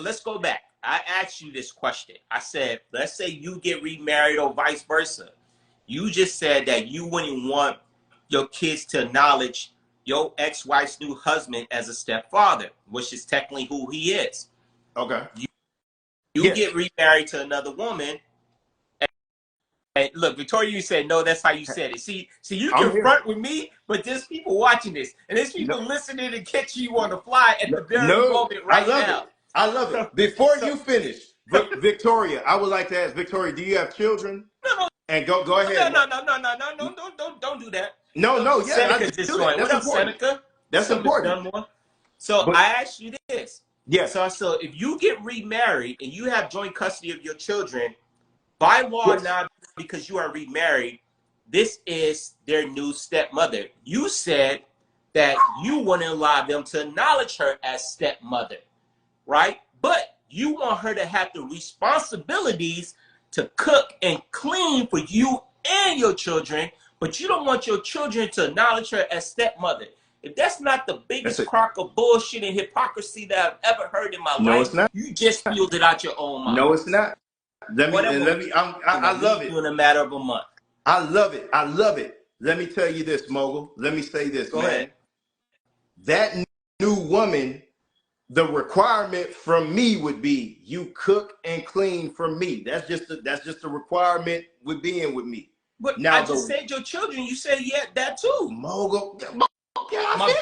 let's go back. I asked you this question. I said, let's say you get remarried or vice versa. You just said that you wouldn't want your kids to acknowledge your ex-wife's new husband as a stepfather, which is technically who he is. Okay. You Yes. get remarried to another woman. And look, Victoria, you said no. That's how you said it. See, you I'm can here. front with me, but there's people watching this, and there's people listening and catching you on the fly at the very moment right I love now. it. I love it. Before you finish, Victoria, I would like to ask Victoria, do you have children? No, And go ahead. no, don't do that. No, yeah, I Seneca just do that. joined. That's What up, important. Seneca? That's important. Done more. So But I asked you this. yes, So if you get remarried and you have joint custody of your children, by law yes. now, because you are remarried, this is their new stepmother. You said that you want to allow them to acknowledge her as stepmother, right? But you want her to have the responsibilities to cook and clean for you and your children, but you don't want your children to acknowledge her as stepmother. If that's not the biggest crock of bullshit and hypocrisy that I've ever heard in my life, it's not. you just spilled it out your own mouth. No, it's not. Let me. I love it. In a matter of a month. I love it. I love it. Let me tell you this, Mogul. Let me say this, Go man. ahead. That new woman, the requirement from me would be you cook and clean for me. That's just a requirement with being with me. But now I just said your children. You said that too. Mogul. Can I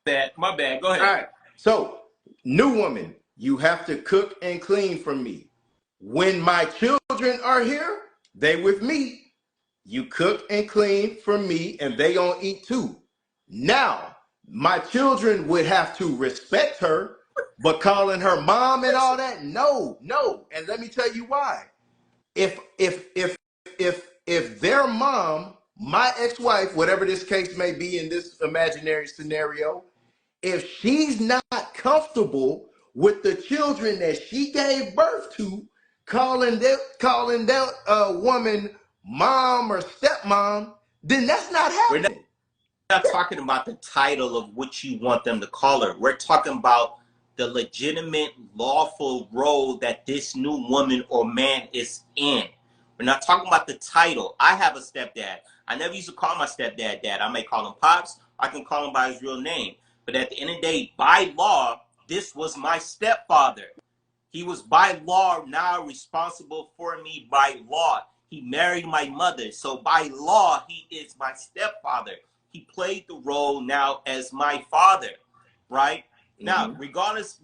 finish? My bad. Go ahead. All right. So, new woman, you have to cook and clean for me. When my children are here, they with me. You cook and clean for me, and they gonna eat too. Now, my children would have to respect her, but calling her mom and all that, no. And let me tell you why. If their mom, my ex-wife, whatever this case may be in this imaginary scenario, if she's not comfortable with the children that she gave birth to, calling that woman mom or stepmom, then that's not happening. We're not talking about the title of what you want them to call her. We're talking about the legitimate, lawful role that this new woman or man is in. We're not talking about the title. I have a stepdad. I never used to call my stepdad dad. I may call him Pops. I can call him by his real name. But at the end of the day, by law, this was my stepfather. He was by law now responsible for me by law. He married my mother. So by law, he is my stepfather. He played the role now as my father, right? Mm-hmm. Now, regardless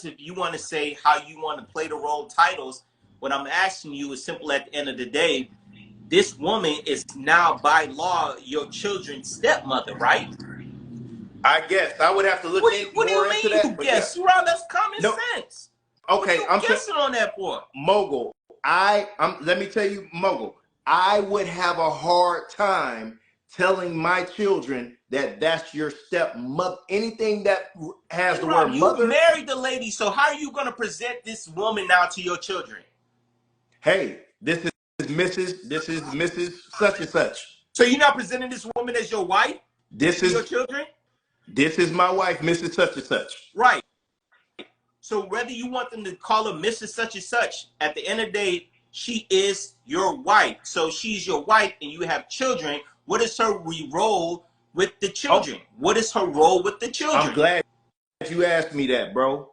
if you want to say how you want to play the role titles, what I'm asking you is simple at the end of the day. This woman is now by law your children's stepmother, right? I guess I would have to look more into that. What do you mean you guess? Yeah. That's common sense. Okay, I'm guessing on that for Mogul. Let me tell you, Mogul. I would have a hard time telling my children that that's your stepmother. Anything that has the word mother. You married the lady, so how are you going to present this woman now to your children? Hey, this is Mrs. Such and Such. So you're not presenting this woman as your wife? This is your children? This is my wife, Mrs. Such and Such. Right. So whether you want them to call her Mrs. Such and Such, at the end of the day, she is your wife. So she's your wife and you have children. What is her role with the children? Oh. What is her role with the children? I'm glad you asked me that, bro.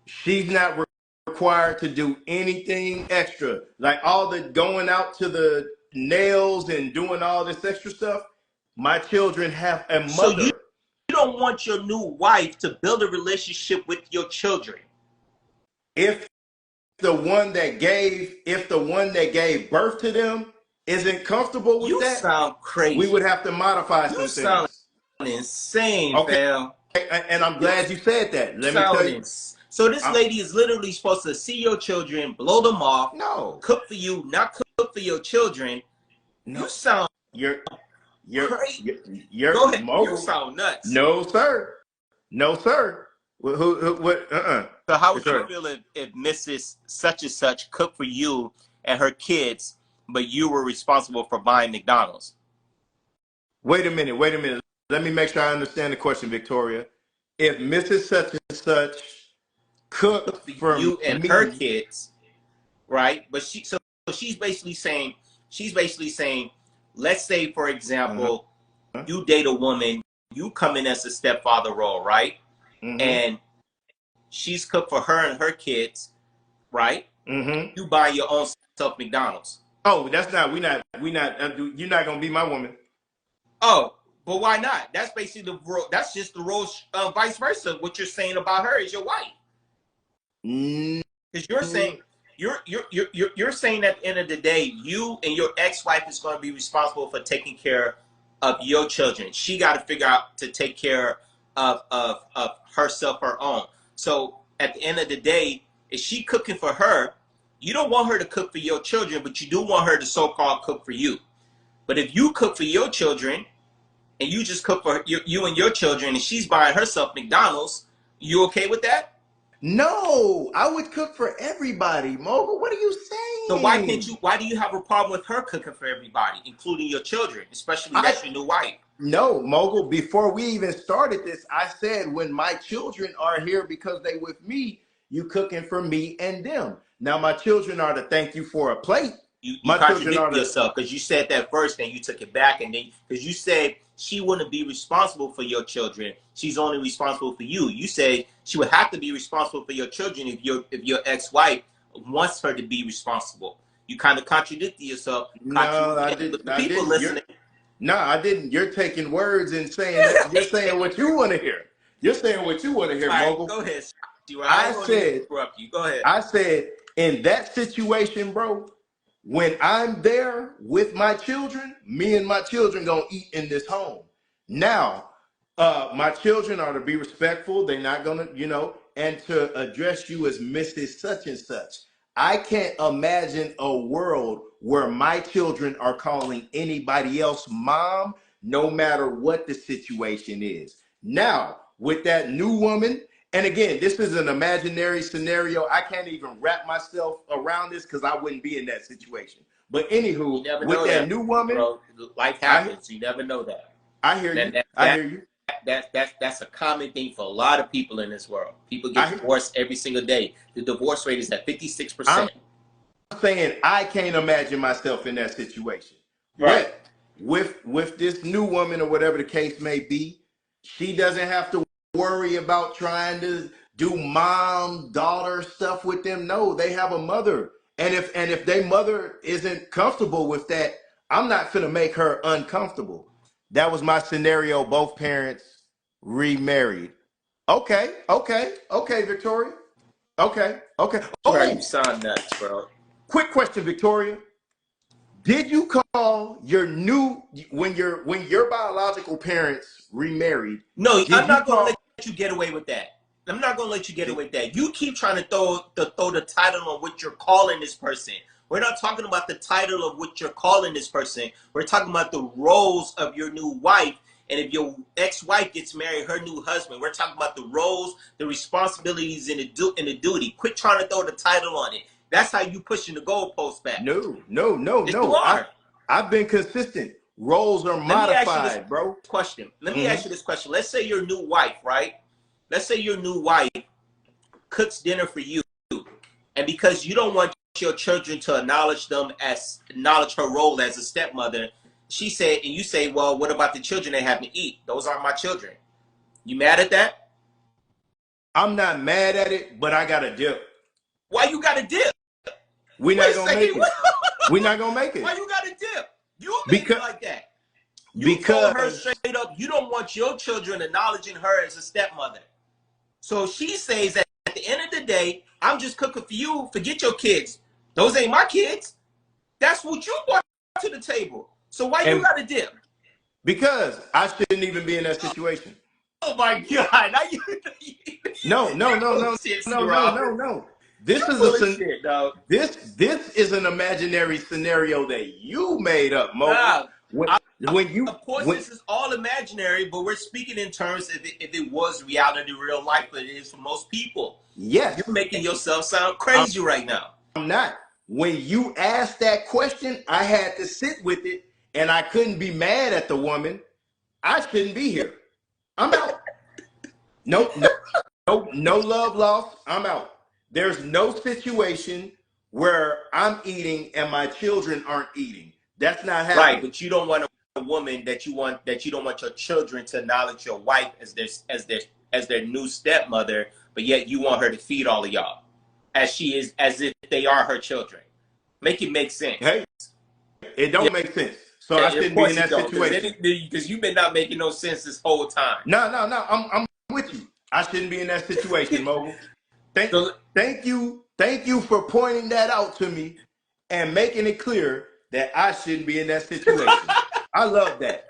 She's not required to do anything extra. Like all the going out to the nails and doing all this extra stuff. My children have a mother. So you don't want your new wife to build a relationship with your children. If the one that gave birth to them isn't comfortable with that, you sound crazy. We would have to modify some things. You sound insane, fam. And I'm glad you said that. Let me tell you. So this lady is literally supposed to see your children, blow them off, cook for you, not cook for your children. No. You sound you're crazy. Go ahead. You sound nuts. No, sir. No, sir. What? So how would you feel if Mrs. Such and Such cooked for you and her kids, but you were responsible for buying McDonald's? Wait a minute. Wait a minute. Let me make sure I understand the question, Victoria. If Mrs. Such and Such cooked For for you and her me, kids, right? But she's basically saying, let's say for uh-huh, example, you date a woman, you come in as a stepfather role, right? mm-hmm, And she's cooked for her and her kids, right? mm-hmm. You buy your own self McDonald's. Oh, that's not. We not. You're not gonna be my woman. Oh, but why not? That's basically that's just the role, vice versa. What you're saying about her is your wife, Mm-hmm. because you're saying you're saying at the end of the day, you and your ex-wife is going to be responsible for taking care of your children. She got to figure out to take care of herself, her own. So at the end of the day, if she cooking for her, you don't want her to cook for your children, but you do want her to so-called cook for you. But if you cook for your children and you just cook for you and your children, and she's buying herself McDonald's, you okay with that? No, I would cook for everybody, Mogul. What are you So why can't saying? you? Why do you have a problem with her cooking for everybody, including your children, especially I that's your new wife? No, Mogul. Before we even started this, I said when my children are here because they with me, you cooking for me and them. Now my children are to thank you for a plate. You My children are contradicted to yourself, because you said that first, and you took it back, and then because you said she wouldn't be responsible for your children, she's only responsible for you. You said she would have to be responsible for your children if your ex-wife wants her to be responsible. You kind of contradicted yourself. Caught you no, I again, but didn't. the I people didn't. You're listening. no, I didn't. You're taking words and saying that you're saying what you want to hear. You're saying what you want to hear, All right, Mogul. go ahead. I I ain't going to said interrupt you. Go ahead. I said, in that situation, bro, when I'm there with my children, me and my children gonna eat in this home. Now, my children are to be respectful. They're not gonna, and to address you as Mrs. Such and Such. I can't imagine a world where my children are calling anybody else mom, no matter what the situation is. Now, with that new woman, and again, this is an imaginary scenario. I can't even wrap myself around this because I wouldn't be in that situation. But You anywho, never with know that that, new woman, bro. Life I happens. You never know that. I hear That you. that I that, hear you. that's a common thing for a lot of people in this world. People get I hear, divorced every single day. The divorce rate is at I'm 56%. saying I can't imagine myself in that situation. Right. But with this new woman or whatever the case may be, she doesn't have to worry about trying to do mom daughter stuff with them. No, they have a mother. And if their mother isn't comfortable with that, I'm not gonna make her uncomfortable. That was my scenario. Both parents remarried. Okay, okay, okay, Victoria. Okay, okay. Bro, you Oh, sound nuts, bro. quick question, Victoria. Did you call your new when your biological parents remarried? No, I'm Did you not gonna call? let you get away with that. I'm not gonna let you get away with that. You keep trying to throw the title on what you're calling this person. We're not talking about the title of what you're calling this person. We're talking about the roles of your new wife. And if your ex-wife gets married, her new husband, we're talking about the roles, the responsibilities, and the duty. Quit trying to throw the title on it. That's how you pushing the goalpost back. No, no, no, Yes, you no. are. I've been consistent. Roles are Let me ask you this modified, bro. question. Let me Hmm. ask you this question. Let's say your new wife, right? Let's say your new wife cooks dinner for you, and because you don't want your children to acknowledge her role as a stepmother, she said, and you say, well, what about the children they have to eat? Those aren't my children. You mad at that? I'm not mad at it, but I got a dip. Why you got to dip? We're Wait not a gonna second. make it. We're not gonna make Why it you got to dip? You made it because like that. You told her because straight up you don't want your children acknowledging her as a stepmother. So she says that at the end of the day, I'm just cooking for you. Forget your kids. Those ain't my kids. That's what you brought to the table. So why you and got to dip? because I shouldn't even be in that situation. Oh my God! Now No, no, you're no, full of no, shit, no, C. no, no, Robert. no. This You're is full of shit, dog. this is an imaginary scenario that you made up, Mogul. Nah, When I, when you of course when this is all imaginary, but we're speaking in terms if it was reality, real life, but it is for most people. You're yes, making yourself sound I'm, crazy right now. I'm not. When you asked that question, I had to sit with it, and I couldn't be mad at the woman I shouldn't be here. I'm out. No, no, no love lost. I'm out. There's no situation where I'm eating and my children aren't eating. That's not Right, happening. but you don't want a woman that you don't want your children to acknowledge your wife as their new stepmother, but yet you want her to feed all of y'all as if they are her children. Make it make sense. Hey, it Yeah, don't make sense. So I of shouldn't be in course it that don't, situation. because you've been not making no sense this whole time. No, no, no. I'm with you. I shouldn't be in that situation, Mogul. Thank, So thank you for pointing that out to me and making it clear that I shouldn't be in that situation. I love that.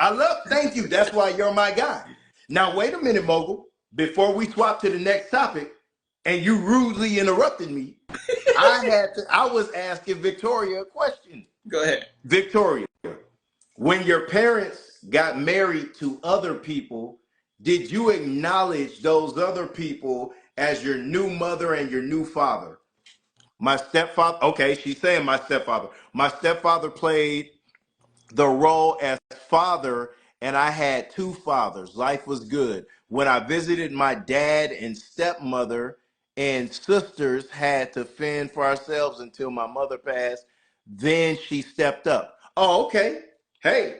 Thank you. That's why you're my guy. Now, wait a minute, Mogul. Before we swap to the next topic, and you rudely interrupted me, I was asking Victoria a question. go ahead. Victoria, when your parents got married to other people, did you acknowledge those other people as your new mother and your new father? My stepfather, okay, she's saying my stepfather. My stepfather played the role as father, and I had two fathers. Life was good. When I visited my dad and stepmother and sisters had to fend for ourselves until my mother passed, then she stepped up. Oh, okay. Hey,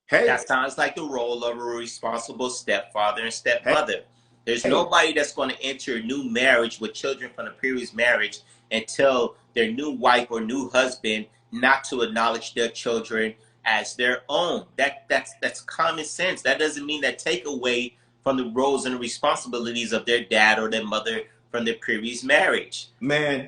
hey, That sounds like the role of a responsible stepfather and hey, stepmother. There's hey. nobody that's going to enter a new marriage with children from the previous marriage and tell their new wife or new husband not to acknowledge their children as their own. That's common sense. That doesn't mean that take away from the roles and the responsibilities of their dad or their mother from their previous marriage. Man.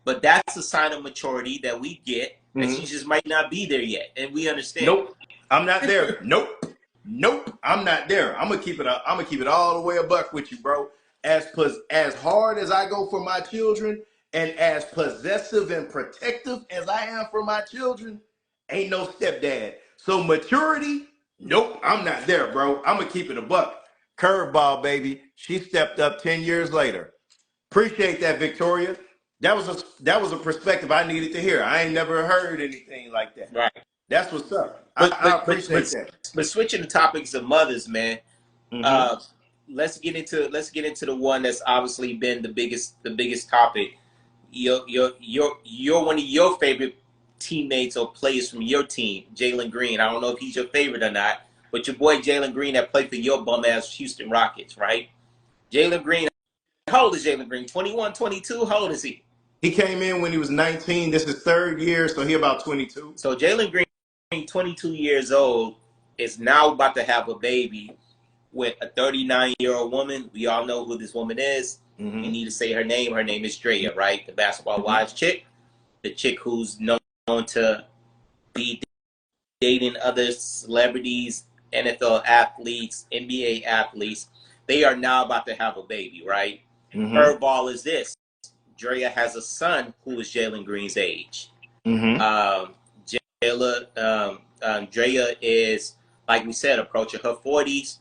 But that's a sign of maturity that we get, and she Mhm. just might not be there yet, and we understand. Nope. I'm not there. Nope. Nope. I'm not there. I'm gonna keep it. I'm gonna keep it all the way a buck with you, bro. As hard as I go for my children, and as possessive and protective as I am for my children, ain't no stepdad. So maturity, nope. I'm not there, bro. I'm gonna keep it a buck. Curveball, baby. She stepped up 10 years later. Appreciate that, Victoria. That was a perspective I needed to hear. I ain't never heard anything like that. Right. That's what's up. I, But I but but appreciate but that. but switching the topics of mothers, man. Hmm. Uh, let's get into the one that's obviously been the biggest topic. You're one of your favorite teammates or players from your team, Jalen Green. I don't know if he's your favorite or not, but your boy Jalen Green that played for your bum ass Houston Rockets, right? Jalen Green. How old is Jalen Green? 21, 22? How old is he? He came in when he was 19. This is third year, so he about 22. So Jalen Green, 22 years old, is now about to have a baby with a 39-year-old woman. We all know who this woman is. You Hmm. need to say her name. Her name is Draya, right? The Basketball Hmm. Wives chick. The chick who's known to be dating other celebrities, NFL athletes, NBA athletes. They are now about to have a baby, right? Hmm. Her ball is this. Draya has a son who is Jalen Green's age. Hmm. Um, Draya is, like we said, approaching her 40s.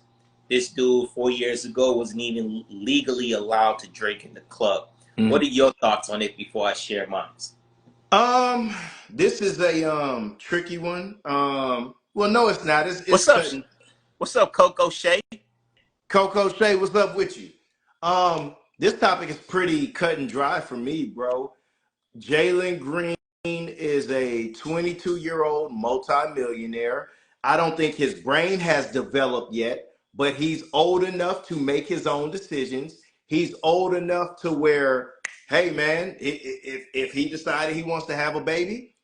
This dude 4 years ago wasn't even legally allowed to drink in the club. Hmm. What are your thoughts on it before I share mine? This is a tricky one. Well, no, it's not. It's What's up? cutting. What's up, Coco Shay? Coco Shay, what's up with you? This topic is pretty cut and dry for me, bro. Jalen Green is a 22-year-old multimillionaire. I don't think his brain has developed yet, but he's old enough to make his own decisions. He's old enough to where, hey, man, if he decided he wants to have a baby,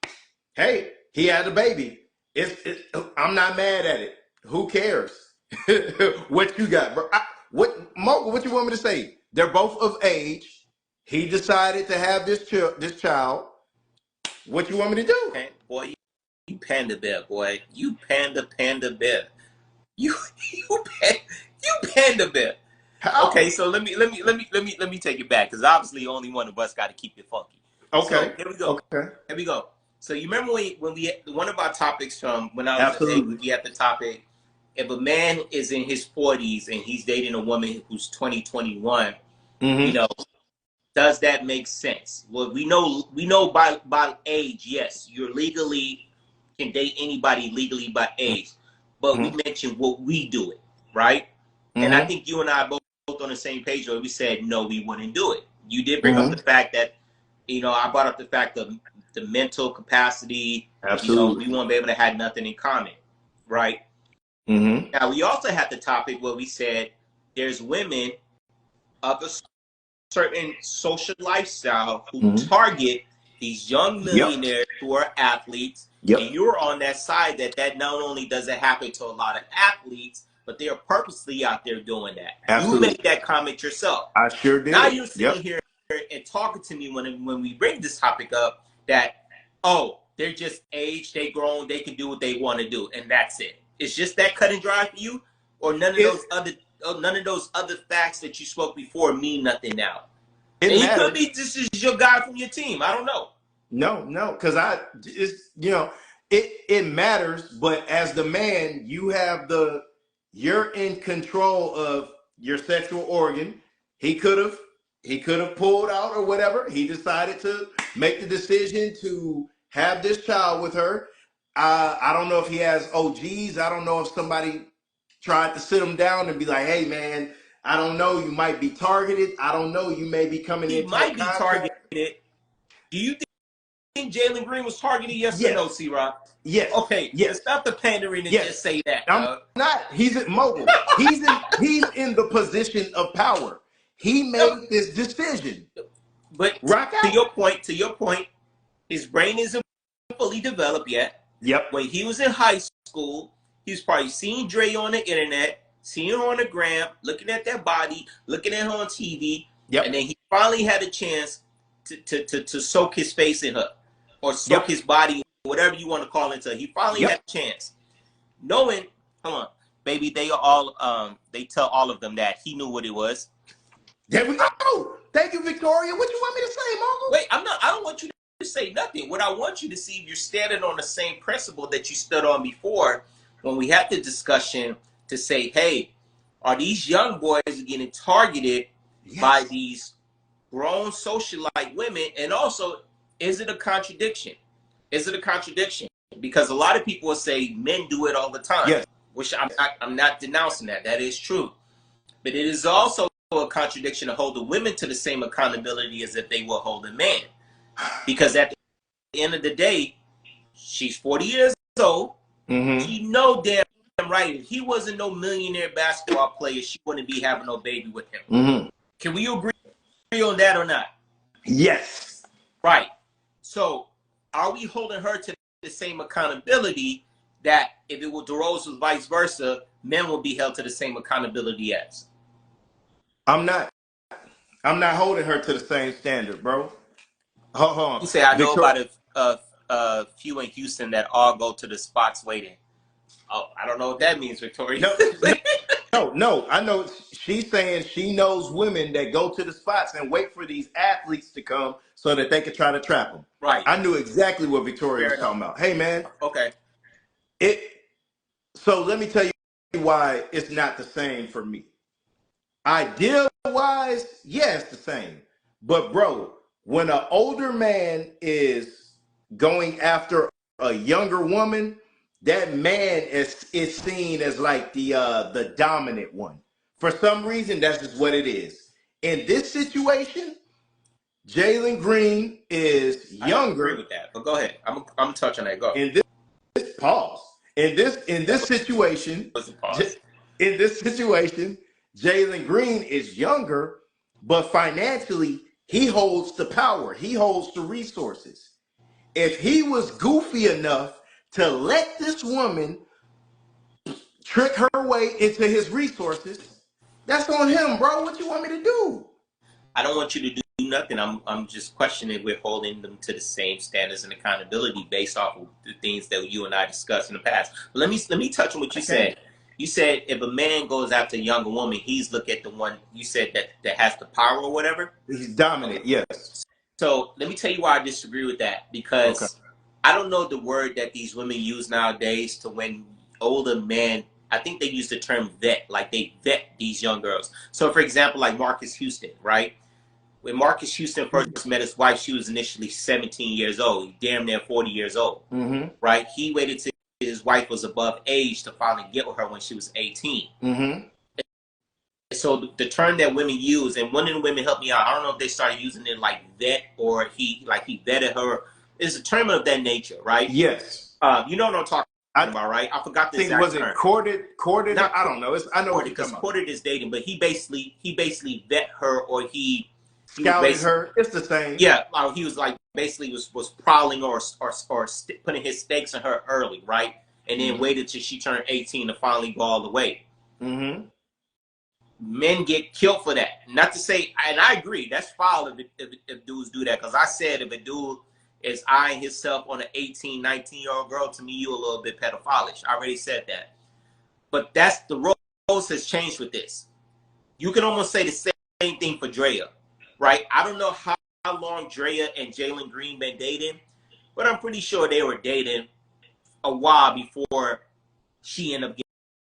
hey, he had a baby. I'm not mad at it. Who cares? What you got, bro? What you want me to say? They're both of age. He decided to have this child. What you want me to do? Boy, you panda bear, boy. You panda bear. You you panda bear. How? Okay, so let me take it back because obviously only one of us got to keep it funky. So Okay. here we go. Okay. Here we go. So you remember when we one of our topics from when I was Absolutely. we had the topic, if a man is in his 40s and he's dating a woman who's 2021, you Mm-hmm. know, does that make sense? Well, we know by age, yes, you're legally can date anybody legally by age. but we mentioned what we do it, right? And I think you and I both on the same page where we said, no, we wouldn't do it. You did bring up the fact that, I brought up the fact of the mental capacity. Absolutely. We won't be able to have nothing in common, right? Now, we also had the topic where we said there's women of a certain social lifestyle who target these young millionaires who are athletes. And you're on that side that not only does it happen to a lot of athletes, but they are purposely out there doing that. Absolutely. You made that comment yourself. I sure did. Now you're sitting here and talking to me when we bring this topic up that, oh, they're just aged, they grown, they can do what they want to do, and that's it. It's just that cut and dry for you, or none of those other facts that you spoke before mean nothing now. And he could be this is your guy from your team. I don't know. No, because it matters, but as the man, you're in control of your sexual organ. He could have pulled out or whatever. He decided to make the decision to have this child with her. I don't know if he has OGs. I don't know if somebody tried to sit him down and be like, hey man, I don't know, you might be targeted. I don't know, you may be coming in. He might be targeted. Do you think Jalen Green was targeted? Yes or no, C-Rock? Yes. Okay. Yes. Stop the pandering and just say that. I'm not. He's at Mogul. He's in the position of power. He made this decision. But to your point, his brain isn't fully developed yet. Yep. When he was in high school, he was probably seeing Draya on the internet, seeing her on the gram, looking at that body, looking at her on TV. Yep. And then he finally had a chance to soak his face in her or soak his body, whatever you want to call it. He finally had a chance. Knowing, hold on, baby, they tell all of them that he knew what it was. There we go. Thank you, Victoria. What you want me to say, Mogul? Wait, I don't want you to say nothing. What I want you to see if you're standing on the same principle that you stood on before when we had the discussion to say, hey, are these young boys getting targeted by these grown socialite women? And also, is it a contradiction? Is it a contradiction? Because a lot of people will say men do it all the time. Yes. Which I'm not denouncing that. That is true. But it is also a contradiction to hold the women to the same accountability as if they will hold a man. Because at the end of the day, she's 40 years old. She know damn right if he wasn't no millionaire basketball player, she wouldn't be having no baby with him. Can we agree on that or not? Yes. Right. So are we holding her to the same accountability that if it were DeRozan was vice versa, men will be held to the same accountability as? I'm not holding her to the same standard, bro. Hold on. You say I know about a few in Houston that all go to the spots waiting. Oh, I don't know what that means, Victoria. No. I know she's saying she knows women that go to the spots and wait for these athletes to come so that they can try to trap them. Right. I knew exactly what Victoria was talking about. Hey, man. Okay. So let me tell you why it's not the same for me. Idea-wise, yeah, it's the same. But, bro, when an older man is going after a younger woman, that man is seen as like the dominant one. For some reason, that's just what it is. In this situation, Jalen Green is younger. I agree with that, but go ahead. I'm touching that. Go. In this situation, Jalen Green is younger, but financially, he holds the power. He holds the resources. If he was goofy enough to let this woman trick her way into his resources, that's on him, bro. What you want me to do? I don't want you to do nothing. I'm just questioning we're holding them to the same standards and accountability based off of the things that you and I discussed in the past. But let me touch on what you said. You said if a man goes after a younger woman, he's look at the one you said that has the power or whatever. He's dominant, yes. So let me tell you why I disagree with that, because I don't know the word that these women use nowadays to when older men, I think they use the term vet, like they vet these young girls. So for example, like Marcus Houston, right? When Marcus Houston first met his wife, she was initially 17 years old, damn near 40 years old, right? He waited till his wife was above age to finally get with her when she was 18. Mm-hmm. So the term that women use, and one of the women helped me out. I don't know if they started using it like vet or he vetted her. It's a term of that nature, right? Yes. You know what I'm talking about, right? I forgot the exact was term. It courted? Not I don't know. I know because courted is dating, but he basically vet her, or he scouted her. It's the same. Yeah, he was like basically was prowling or putting his stakes in her early, right? And then waited till she turned 18 to finally go all the way. Mm-hmm. Men get killed for that. Not to say, and I agree, that's foul if dudes do that. Because I said if a dude is eyeing himself on an 18, 19-year-old girl, to me, you a little bit pedophilish. I already said that. But that's the roles has changed with this. You can almost say the same thing for Draya, right? I don't know how long Draya and Jalen Green been dating, but I'm pretty sure they were dating a while before she ended up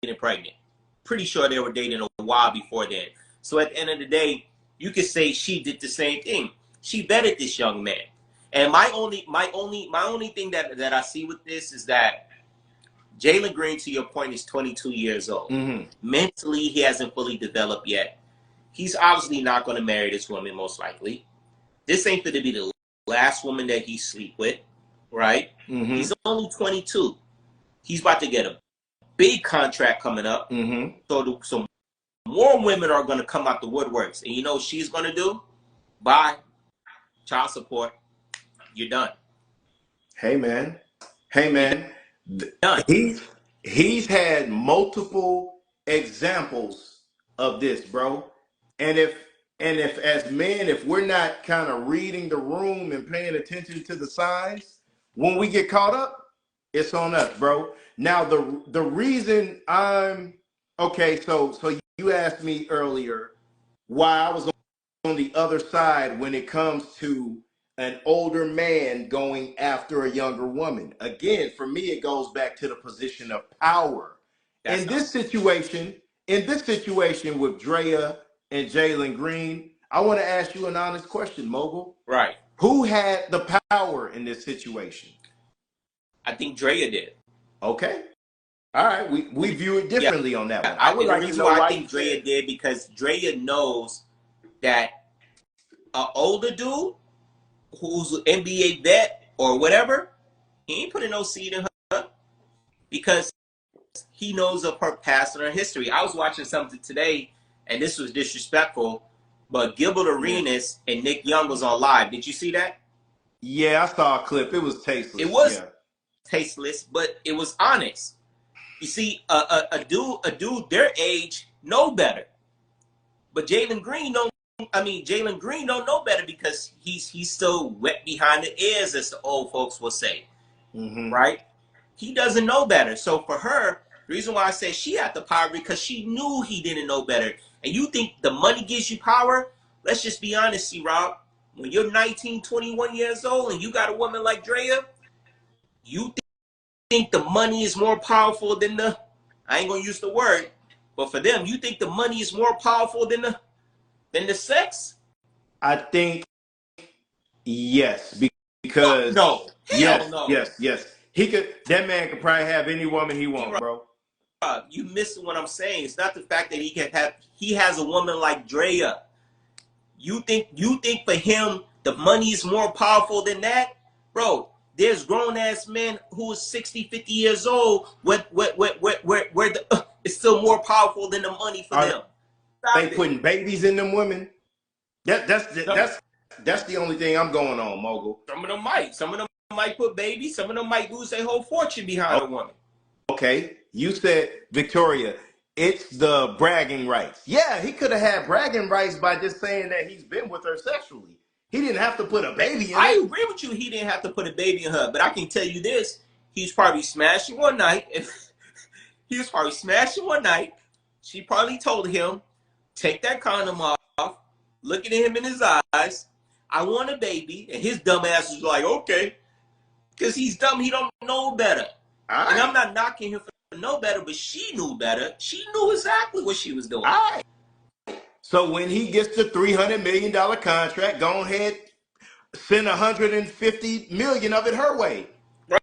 getting pregnant. Pretty sure they were dating a while before then. So at the end of the day, you could say she did the same thing. She vetted this young man. And my only thing that I see with this is that Jalen Green, to your point, is 22 years old. Mm-hmm. Mentally, he hasn't fully developed yet. He's obviously not going to marry this woman, most likely. This ain't going to be the last woman that he sleep with, right? Mm-hmm. He's only 22. He's about to get a big contract coming up. Mm-hmm. So more women are going to come out the woodworks. And you know what she's going to do? Bye. Child support. You're done. Hey, man. Done. He's had multiple examples of this, bro. And if as men, if we're not kind of reading the room and paying attention to the signs, when we get caught up, it's on us, bro. Now the reason I'm okay, so you asked me earlier why I was on the other side when it comes to an older man going after a younger woman. Again, for me, it goes back to the position of power. In this situation with Draya and Jalen Green, I want to ask you an honest question, Mogul. Right. Who had the power in this situation? I think Draya did. Okay. All right. We view it differently on that one. I would like to know why I think Draya did, because Draya knows that an older dude who's an NBA vet or whatever, he ain't putting no seed in her because he knows of her past and her history. I was watching something today, and this was disrespectful, but Gilbert Arenas and Nick Young was on live. Did you see that? Yeah, I saw a clip. It was tasteless. It was tasteless, but it was honest. You see, a dude their age know better, but Jalen Green don't know better because he's still wet behind the ears, as the old folks will say. Mm-hmm. Right? He doesn't know better. So for her, the reason why I say she had the power, because she knew he didn't know better. And you think the money gives you power? Let's just be honest, C-Rob. When you're 19, 21 years old and you got a woman like Draya, you think the money is more powerful than the, I ain't going to use the word, but for them, you think the money is more powerful than the sex? I think yes, because no. Hell no. Yes. That man could probably have any woman he wants, bro. You missing what I'm saying. It's not the fact that he has a woman like Draya. You think for him the money is more powerful than that? Bro, there's grown ass men who is 60, 50 years old where it's still more powerful than the money for them. They putting babies in them women. That's the only thing I'm going on, Mogul. Some of them might put babies. Some of them might lose their whole fortune behind a woman. Okay, you said, Victoria, it's the bragging rights. Yeah, he could have had bragging rights by just saying that he's been with her sexually. He didn't have to put a baby in her. I agree with you. He didn't have to put a baby in her, but I can tell you this: he's probably smashing one night. She probably told him, "Take that condom off." Looking at him in his eyes, "I want a baby," and his dumb ass was like, "Okay," because he's dumb. He don't know better. Right. And I'm not knocking him for know better, but she knew better. She knew exactly what she was doing. All right. So when he gets the $300 million contract, go ahead, send $150 million of it her way. Right,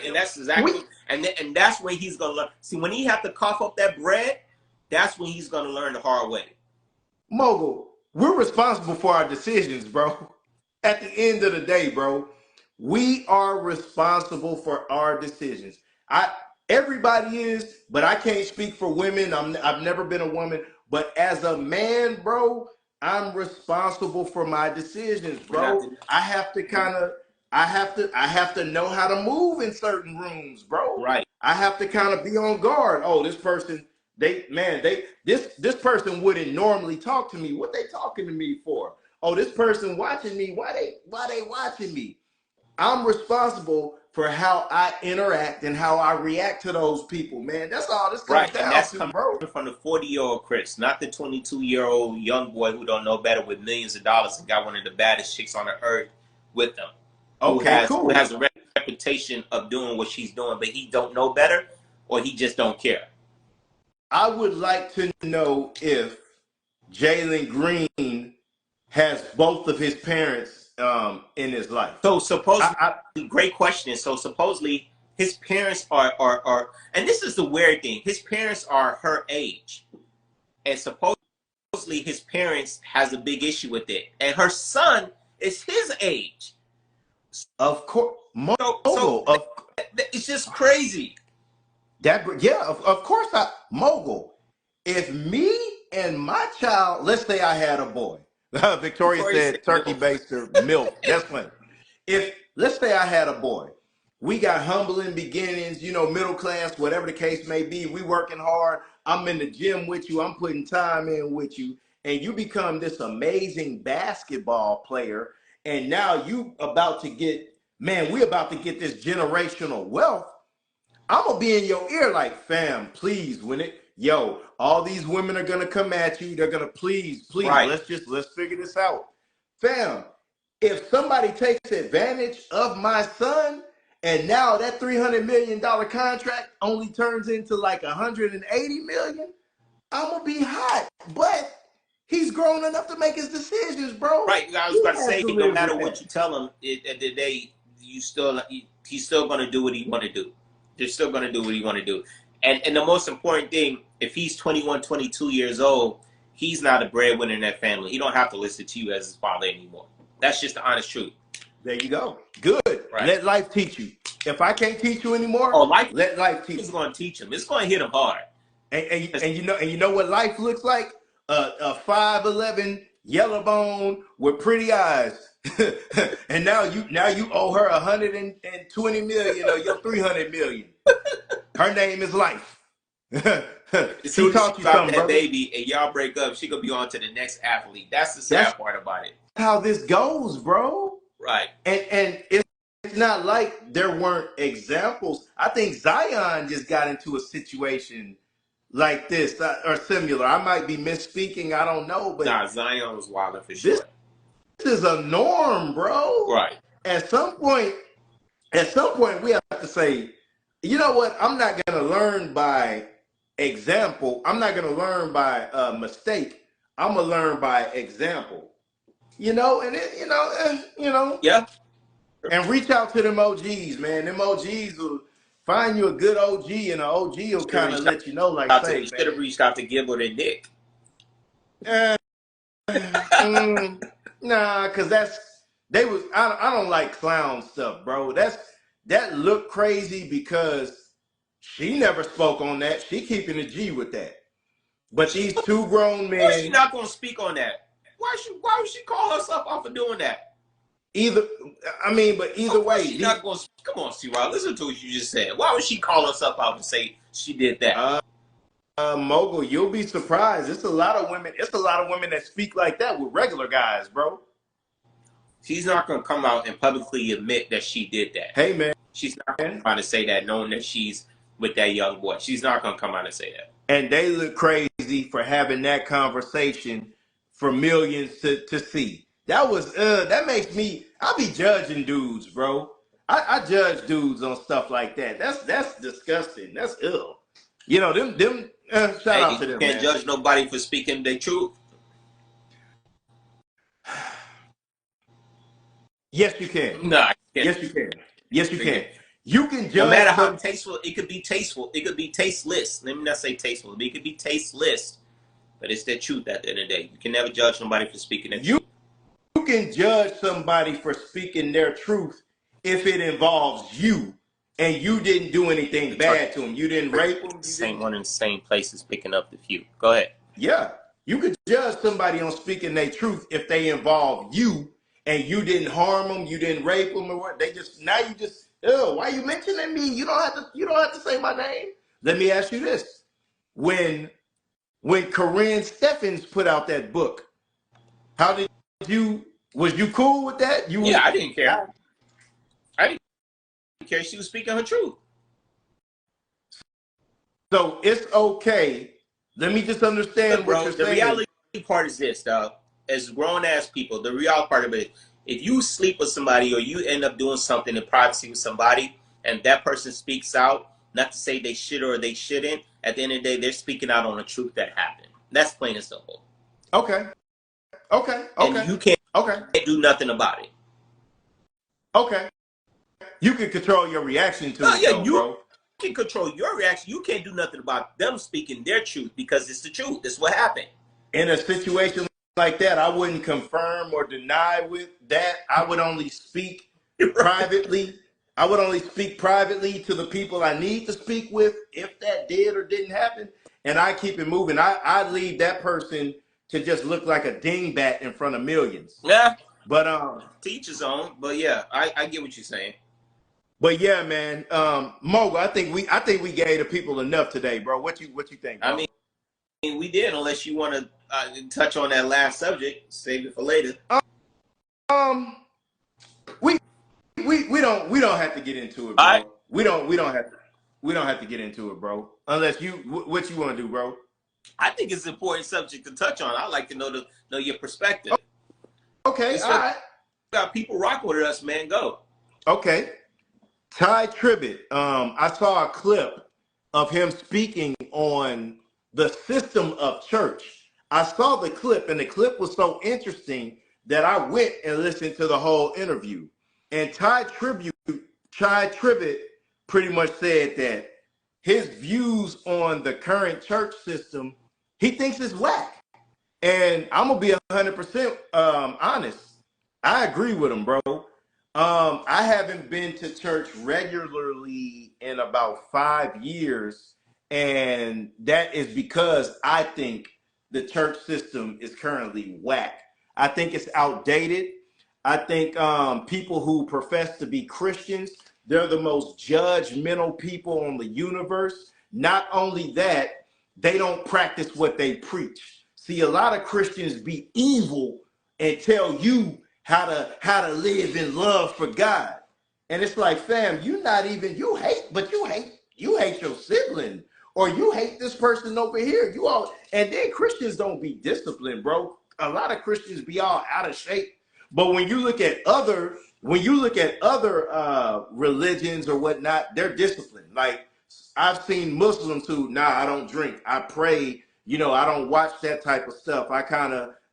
and that's exactly. And that's when he's gonna learn. See, when he have to cough up that bread, that's when he's gonna learn the hard way. Mogul, we're responsible for our decisions, bro. At the end of the day, bro, we are responsible for our decisions. I Everybody is, but I can't speak for women. I've never been a woman, but as a man, bro, I'm responsible for my decisions, bro. I have to know how to move in certain rooms, bro. Right. I have to kind of be on guard. Oh, this person, this person wouldn't normally talk to me. What they talking to me for? Oh, this person watching me. Why they watching me? I'm responsible for how I interact and how I react to those people, man. That's all this comes Right, and down that's to, coming bro. from the 40-year-old Chris, not the 22-year-old young boy who don't know better with millions of dollars and got one of the baddest chicks on the earth with them. Okay, Who cool. has a reputation of doing what she's doing, but he don't know better or he just don't care. I would like to know if Jalen Green has both of his parents in his life. So supposedly, great question. So supposedly his parents are, and this is the weird thing. His parents are her age, and supposedly his parents has a big issue with it, and her son is his age. Of course, it's just crazy. Of course, Mogul. If me and my child, let's say I had a boy. Victoria said turkey baster, milk. That's funny. If let's say I had a boy, we got humbling beginnings, middle class, whatever the case may be. We working hard. I'm in the gym with you. I'm putting time in with you, and you become this amazing basketball player. And now we about to get this generational wealth. I'm gonna be in your ear like, fam, please, all these women are gonna come at you. They're gonna please, right. let's figure this out. Fam, if somebody takes advantage of my son, and now that $300 million contract only turns into like $180 million, I'm gonna be hot. But he's grown enough to make his decisions, bro. Right. I was about to say, no matter what you tell him, at the day, he's still gonna do what he want to do. They're still going to do what he want to do. And the most important thing, if he's 21, 22 years old, he's not a breadwinner in that family. He don't have to listen to you as his father anymore. That's just the honest truth. There you go. Good. Right. Let life teach you. If I can't teach you anymore, let life teach you. It's going to teach him. It's going to hit him hard. And you know what life looks like? A 5'11" yellow bone with pretty eyes. And now you owe her 120 million or your 300 million. Her name is Life. She taught you something, that baby, and y'all break up. She gonna be on to the next athlete. That's the sad part about it. How this goes, bro. Right. And it's not like there weren't examples. I think Zion just got into a situation like this or similar. I might be misspeaking. I don't know, but Zion was wilding for sure. This is a norm, bro. Right. At some point, we have to say, you know what? I'm not gonna learn by example. I'm not gonna learn by mistake. I'm gonna learn by example. Yeah. And reach out to them OGs, man. Them OGs will find you a good OG, and an OG will kind of let you know, like, you should have reached out to Gilbert and Nick. Nah, because I don't like clown stuff, bro. That looked crazy because she never spoke on that. She keeping a G with that. But these two grown men. Why is she not gonna speak on that? Why would she call herself out for doing that? Either way, she's not gonna. Come on, C-Rod, listen to what you just said. Why would she call herself out and say she did that? Mogul, you'll be surprised. It's a lot of women that speak like that with regular guys, bro. She's not gonna come out and publicly admit that she did that. Hey, man. She's not gonna come out and say that, knowing that she's with that young boy. She's not gonna come out and say that. And they look crazy for having that conversation for millions to see. That makes me. I be judging dudes, bro. I judge dudes on stuff like that. That's disgusting. That's ill. Them. Shout out to them. You can't judge nobody for speaking their truth. Yes, you can. No, yes, you can. Yes, you can. You can No judge matter how some. tasteful, it could be tasteful. It could be tasteless. Let me not say tasteful. It could be tasteless. But it's their truth at the end of the day. You can never judge somebody for speaking their You truth. you can judge somebody for speaking their truth if it involves you and you didn't do anything The target bad to them. You didn't rape them. You same didn't. one in the same place is picking up the few. Go ahead. Yeah, you could judge somebody on speaking their truth if they involve you and you didn't harm them, you didn't rape them, or what. They just now you just, oh, why you mentioning me? You don't have to. You don't have to say my name. Let me ask you this: when Corinne Steffens put out that book, how did you? Was you cool with that? You was. Yeah, I didn't care. I didn't care. She was speaking her truth. So it's okay. Let me just understand Look, what bro, you're the saying. reality part is this, dog. As grown ass people, the reality part of it, if you sleep with somebody or you end up doing something in privacy with somebody and that person speaks out, not to say they should or they shouldn't, at the end of the day, they're speaking out on the truth that happened. That's plain and simple. Okay. Okay. And Okay. you can't Okay. do nothing about it. Okay. You can control your reaction to Oh, it yeah, though, you bro. can control your reaction. You can't do nothing about them speaking their truth because it's the truth. It's what happened. In a situation like that, I wouldn't confirm or deny with that. I would only speak privately. I would only speak privately to the people I need to speak with if that did or didn't happen. And I keep it moving. I leave that person to just look like a dingbat in front of millions. Yeah, But teach his own. But yeah, I get what you're saying. yeah, man. Mogul, I think we gave the people enough today, bro. What you think, I bro? mean, we did, unless you want to touch on that last subject. Save it for later. Um, we we don't have to get into it, All right. bro. We don't have to get into it, bro. Unless you what you want to do, bro. I think it's an important subject to touch on. I'd like to know your perspective. Okay, We all still right. got people rocking with us, man. Go. Okay. Tye Tribbet. I saw a clip of him speaking on the system of church. I saw the clip, and the clip was so interesting that I went and listened to the whole interview. And Tye Tribbet pretty much said that his views on the current church system, he thinks is whack. And I'm gonna be 100% honest. I agree with him, bro. I haven't been to church regularly in about 5 years, and that is because I think the church system is currently whack. I think it's outdated. I think people who profess to be Christians, they're the most judgmental people on the universe. Not only that, they don't practice what they preach. See, a lot of Christians be evil and tell you how to live in love for God. And it's like, fam, you not even you hate your sibling or you hate this person over here. You all and then Christians don't be disciplined, bro. A lot of Christians be all out of shape. But when you look at other religions or whatnot, they're disciplined. Like I've seen Muslims who, nah, I don't drink. I pray, I don't watch that type of stuff.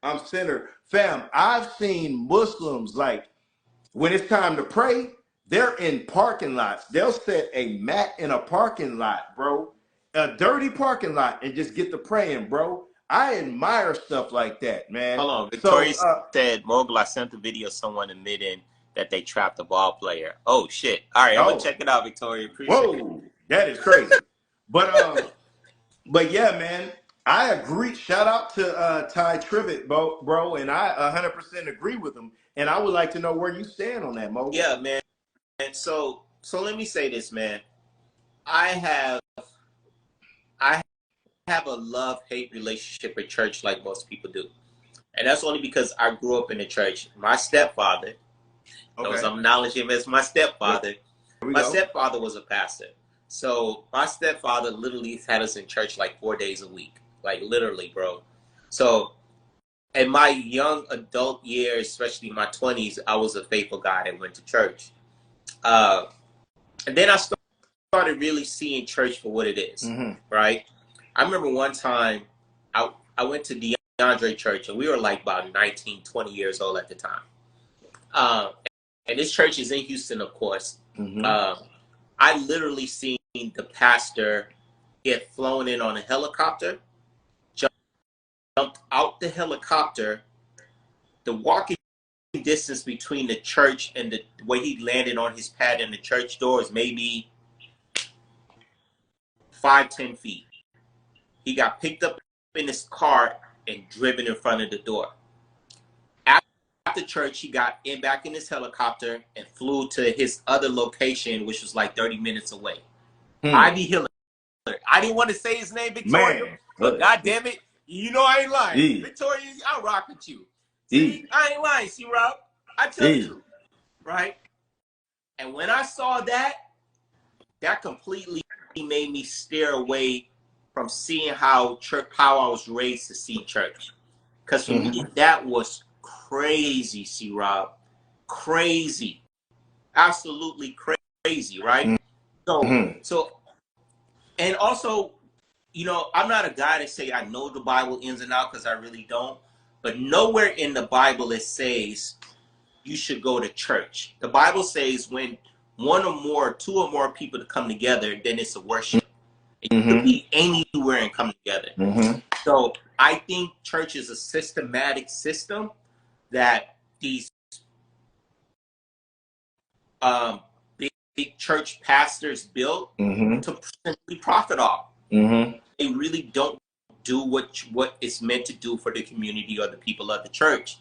I'm centered. Fam, I've seen Muslims like when it's time to pray, they're in parking lots. They'll set a mat in a parking lot, bro. A dirty parking lot and just get to praying, bro. I admire stuff like that, man. Hold on. Victoria So, said, Mogul, I sent the video of someone admitting that they trapped a ball player. Oh, shit. All right, I'm going to oh, check it out, Victoria. Appreciate it. whoa, that is crazy. But yeah, man, I agree. Shout out to Tye Tribbet, bro, and I 100% agree with him. And I would like to know where you stand on that, Mo. Yeah, man. And so let me say this, man. I have I have a love-hate relationship with church like most people do. And that's only because I grew up in the church. My stepfather, those I'm acknowledging him as my stepfather. My stepfather was a pastor. So my stepfather literally had us in church like 4 days a week. Like literally, bro. So in my young adult years, especially my 20s, I was a faithful guy that went to church. And then I started really seeing church for what it is, right? I remember one time I went to DeAndre Church, and we were like about 19, 20 years old at the time. And this church is in Houston, of course. I literally seen the pastor get flown in on a helicopter, jumped out the helicopter. The walking distance between the church and the way he landed on his pad in the church door is maybe 5-10 feet. He got picked up in his car and driven in front of the door. After church, he got back in his helicopter and flew to his other location, which was like 30 minutes away. Ivy Hiller. I didn't want to say his name, Victoria, Man, but God damn it, you know I ain't lying. Yeah. Victoria, I'll rock with you. See, I ain't lying. See, Rob, I tell you, right? And when I saw that, that completely made me steer away from seeing how I was raised to see church. Because for me, that was crazy, see, Rob. Crazy. Absolutely crazy, right? So, and also, you know, I'm not a guy to say I know the Bible ins and out, because I really don't. But nowhere in the Bible it says you should go to church. The Bible says when one or more, two or more people to come together, then it's a worship. It could be anywhere and come together. So I think church is a systematic system that these big church pastors built to simply profit off. They really don't do what it's meant to do for the community or the people of the church.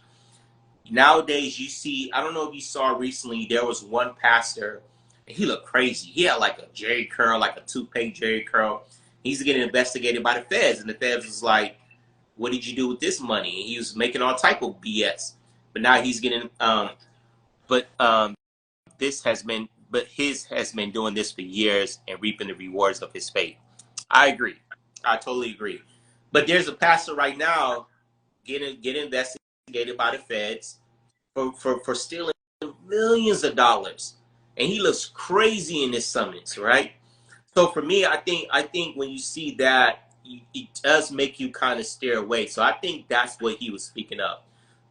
Nowadays, you see, I don't know if you saw recently, there was one pastor, and he looked crazy. He had like a Jerry curl, like a toupee Jerry curl. He's getting investigated by the feds, and the feds was like, what did you do with this money? And he was making all type of BS. But now he's getting, his has been doing this for years and reaping the rewards of his faith. I agree. I totally agree. But there's a pastor right now getting investigated by the feds for stealing millions of dollars, and he looks crazy in his summons, right? So for me, I think when you see that, it does make you kind of steer away. So I think that's what he was speaking of.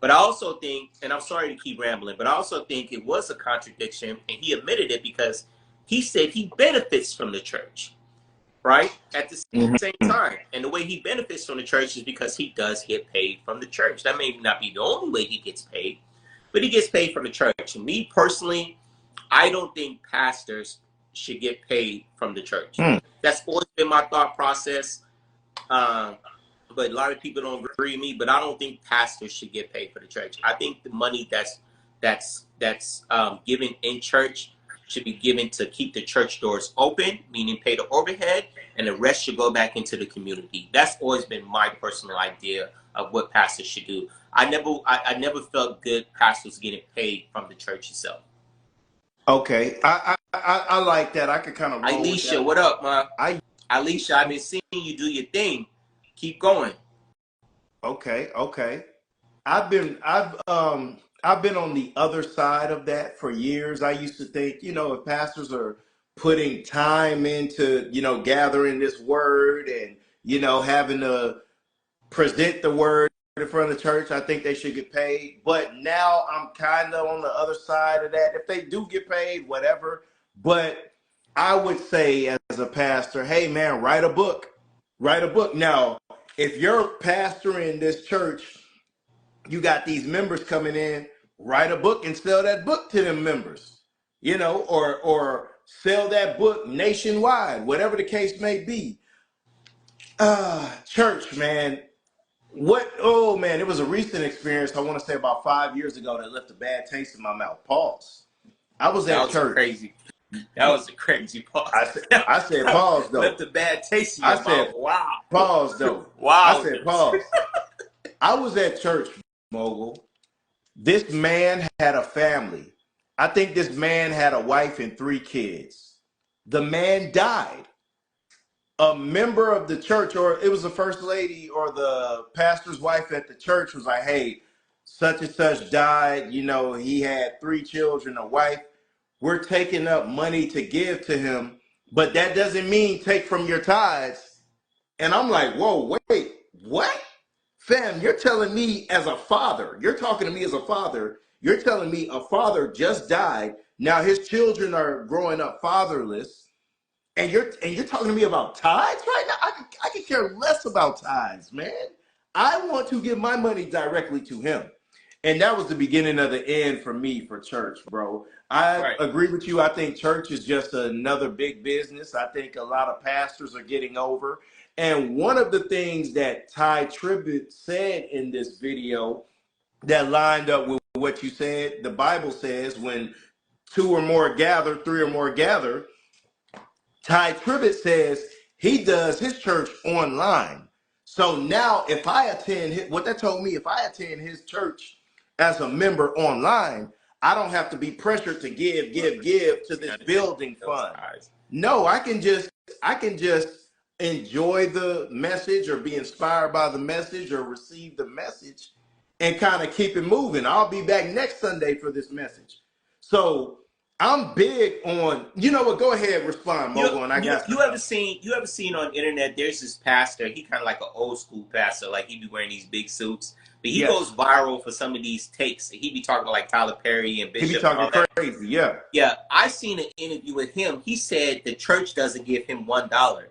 But I also think, and I'm sorry to keep rambling, but I also think it was a contradiction, and he admitted it because he said he benefits from the church, right? At the same time. And the way he benefits from the church is because he does get paid from the church. That may not be the only way he gets paid, but he gets paid from the church. And me personally, I don't think pastors should get paid from the church. That's always been my thought process. But a lot of people don't agree with me, but I don't think pastors should get paid for the church. I think the money that's given in church should be given to keep the church doors open, meaning pay the overhead, and the rest should go back into the community. That's always been my personal idea of what pastors should do. I never felt good pastors getting paid from the church itself. Okay, I like that. I could kind of roll Alicia, with that. what up, man? Alicia, I've been seeing you do your thing. Keep going. Okay. I've been on the other side of that for years. I used to think, if pastors are putting time into, gathering this word and, having to present the word in front of the church, I think they should get paid. But now I'm kind of on the other side of that. If they do get paid, whatever. But I would say as a pastor, hey man, write a book. Write a book. Now, if you're pastoring this church, you got these members coming in, write a book and sell that book to them members, or sell that book nationwide, whatever the case may be. Church, man. Oh man, it was a recent experience, I want to say about 5 years ago, that left a bad taste in my mouth. Pause. I was at church. Crazy. That was a crazy pause. I said pause though. Left a bad taste in your mouth. Wow. Pause though. Wow. I said pause. I was at church, Mogul. This man had a family. I think this man had a wife and 3 kids. The man died. A member of the church, or it was the first lady or the pastor's wife at the church, was like, hey, such and such died. He had 3 children, a wife. We're taking up money to give to him, but that doesn't mean take from your tithes. And I'm like, whoa, wait, what? Fam, you're telling me as a father, you're talking to me as a father, you're telling me a father just died. Now his children are growing up fatherless, and you're talking to me about tithes right now? I can care less about tithes, man. I want to give my money directly to him. And that was the beginning of the end for me for church, bro. I Right. agree with you. I think church is just another big business. I think a lot of pastors are getting over. And one of the things that Tye Tribbet said in this video that lined up with what you said, the Bible says when two or more gather, three or more gather, Tye Tribbet says he does his church online. So now if I attend, what that told me, if I attend his church as a member online, I don't have to be pressured to give to this building fund. No, I can just enjoy the message or be inspired by the message or receive the message and kind of keep it moving. I'll be back next Sunday for this message. So I'm big on, you know what? Go ahead, respond, Mogul, and I got you ever seen on internet? There's this pastor. He kind of like an old school pastor. Like he be wearing these big suits, but he goes viral for some of these takes. He be talking like Tyler Perry and Bishop. He be talking crazy, yeah. Yeah, I seen an interview with him. He said the church doesn't give him $1.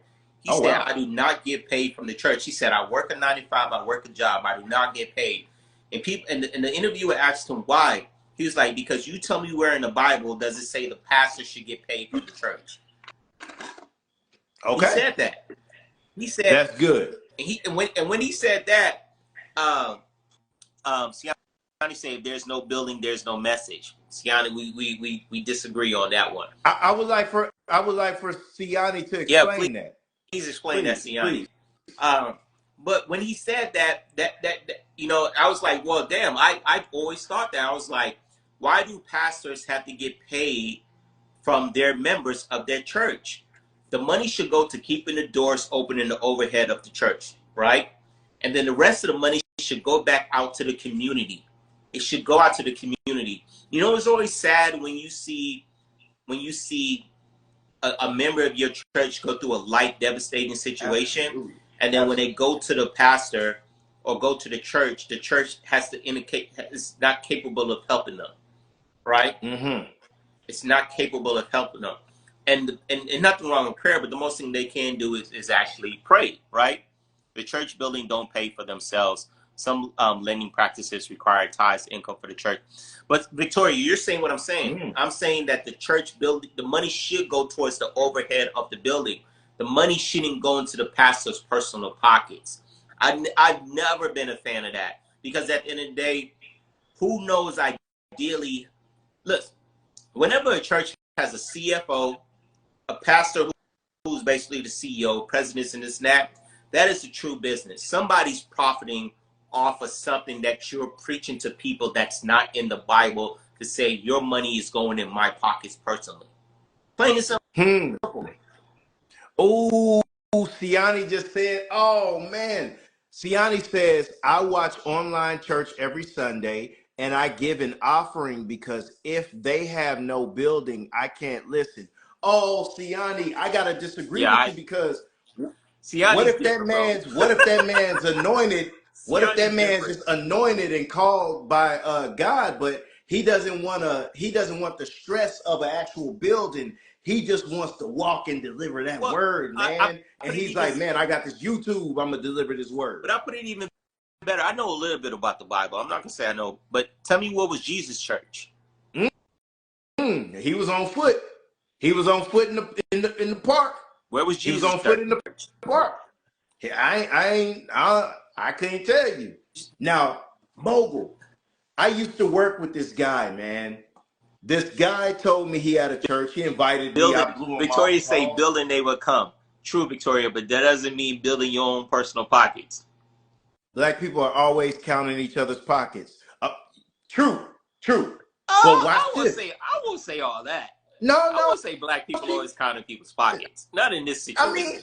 He said, wow. I do not get paid from the church. He said, I work a 9-to-5, I work a job, I do not get paid. And people, and the interviewer asked him why. He was like, because you tell me where in the Bible does it say the pastor should get paid from the church? Okay. He said that. He said that's good. And when he said that, Siani said, if there's no building, there's no message. Siani, we disagree on that one. I would like for Siani to explain that. Please explain that, Siani. But when he said that, you know, I was like, well, damn, I always thought that. I was like, why do pastors have to get paid from their members of their church? The money should go to keeping the doors open and the overhead of the church, right? And then the rest of the money should go back out to the community. It should go out to the community. You know, it's always sad when you see a member of your church go through a life devastating situation. Absolutely. And then when they go to the pastor or go to the church has to indicate it's not capable of helping them, right? Mm-hmm. It's not capable of helping them. And nothing wrong with prayer, but the most thing they can do is actually pray, right? The church building don't pay for themselves. Some lending practices require tithes income for the church. But Victoria, you're saying what I'm saying. Mm. I'm saying that the church building, the money should go towards the overhead of the building. The money shouldn't go into the pastor's personal pockets. I've never been a fan of that because at the end of the day, who knows ideally, look, whenever a church has a CFO, a pastor who's basically the CEO, presidents and this and that is a true business. Somebody's profiting off of something that you're preaching to people that's not in the Bible to say your money is going in my pockets personally. Plain and simple. Oh, Siani just said, oh man. Siani says, I watch online church every Sunday and I give an offering because if they have no building, I can't listen. Oh, Siani, I gotta disagree with you because what if that man's anointed? What if that man's just anointed and called by God, but he doesn't want the stress of an actual building. He just wants to walk and deliver that word, man. And he's like, man, I got this YouTube. I'm gonna deliver this word. But I put it even better. I know a little bit about the Bible. I'm not gonna say I know, but tell me, what was Jesus' church? He was on foot. He was on foot in the park. Where was Jesus? He was on foot in the park. I can't tell you. Now, Mogul, I used to work with this guy, man. This guy told me he had a church. He invited me. I blew him Victoria off. say building they will come. True, Victoria, but that doesn't mean building your own personal pockets. Black people are always counting each other's pockets. True. But watch this. I won't say all that. No. I won't say black people always counting people's pockets. Not in this situation. I mean,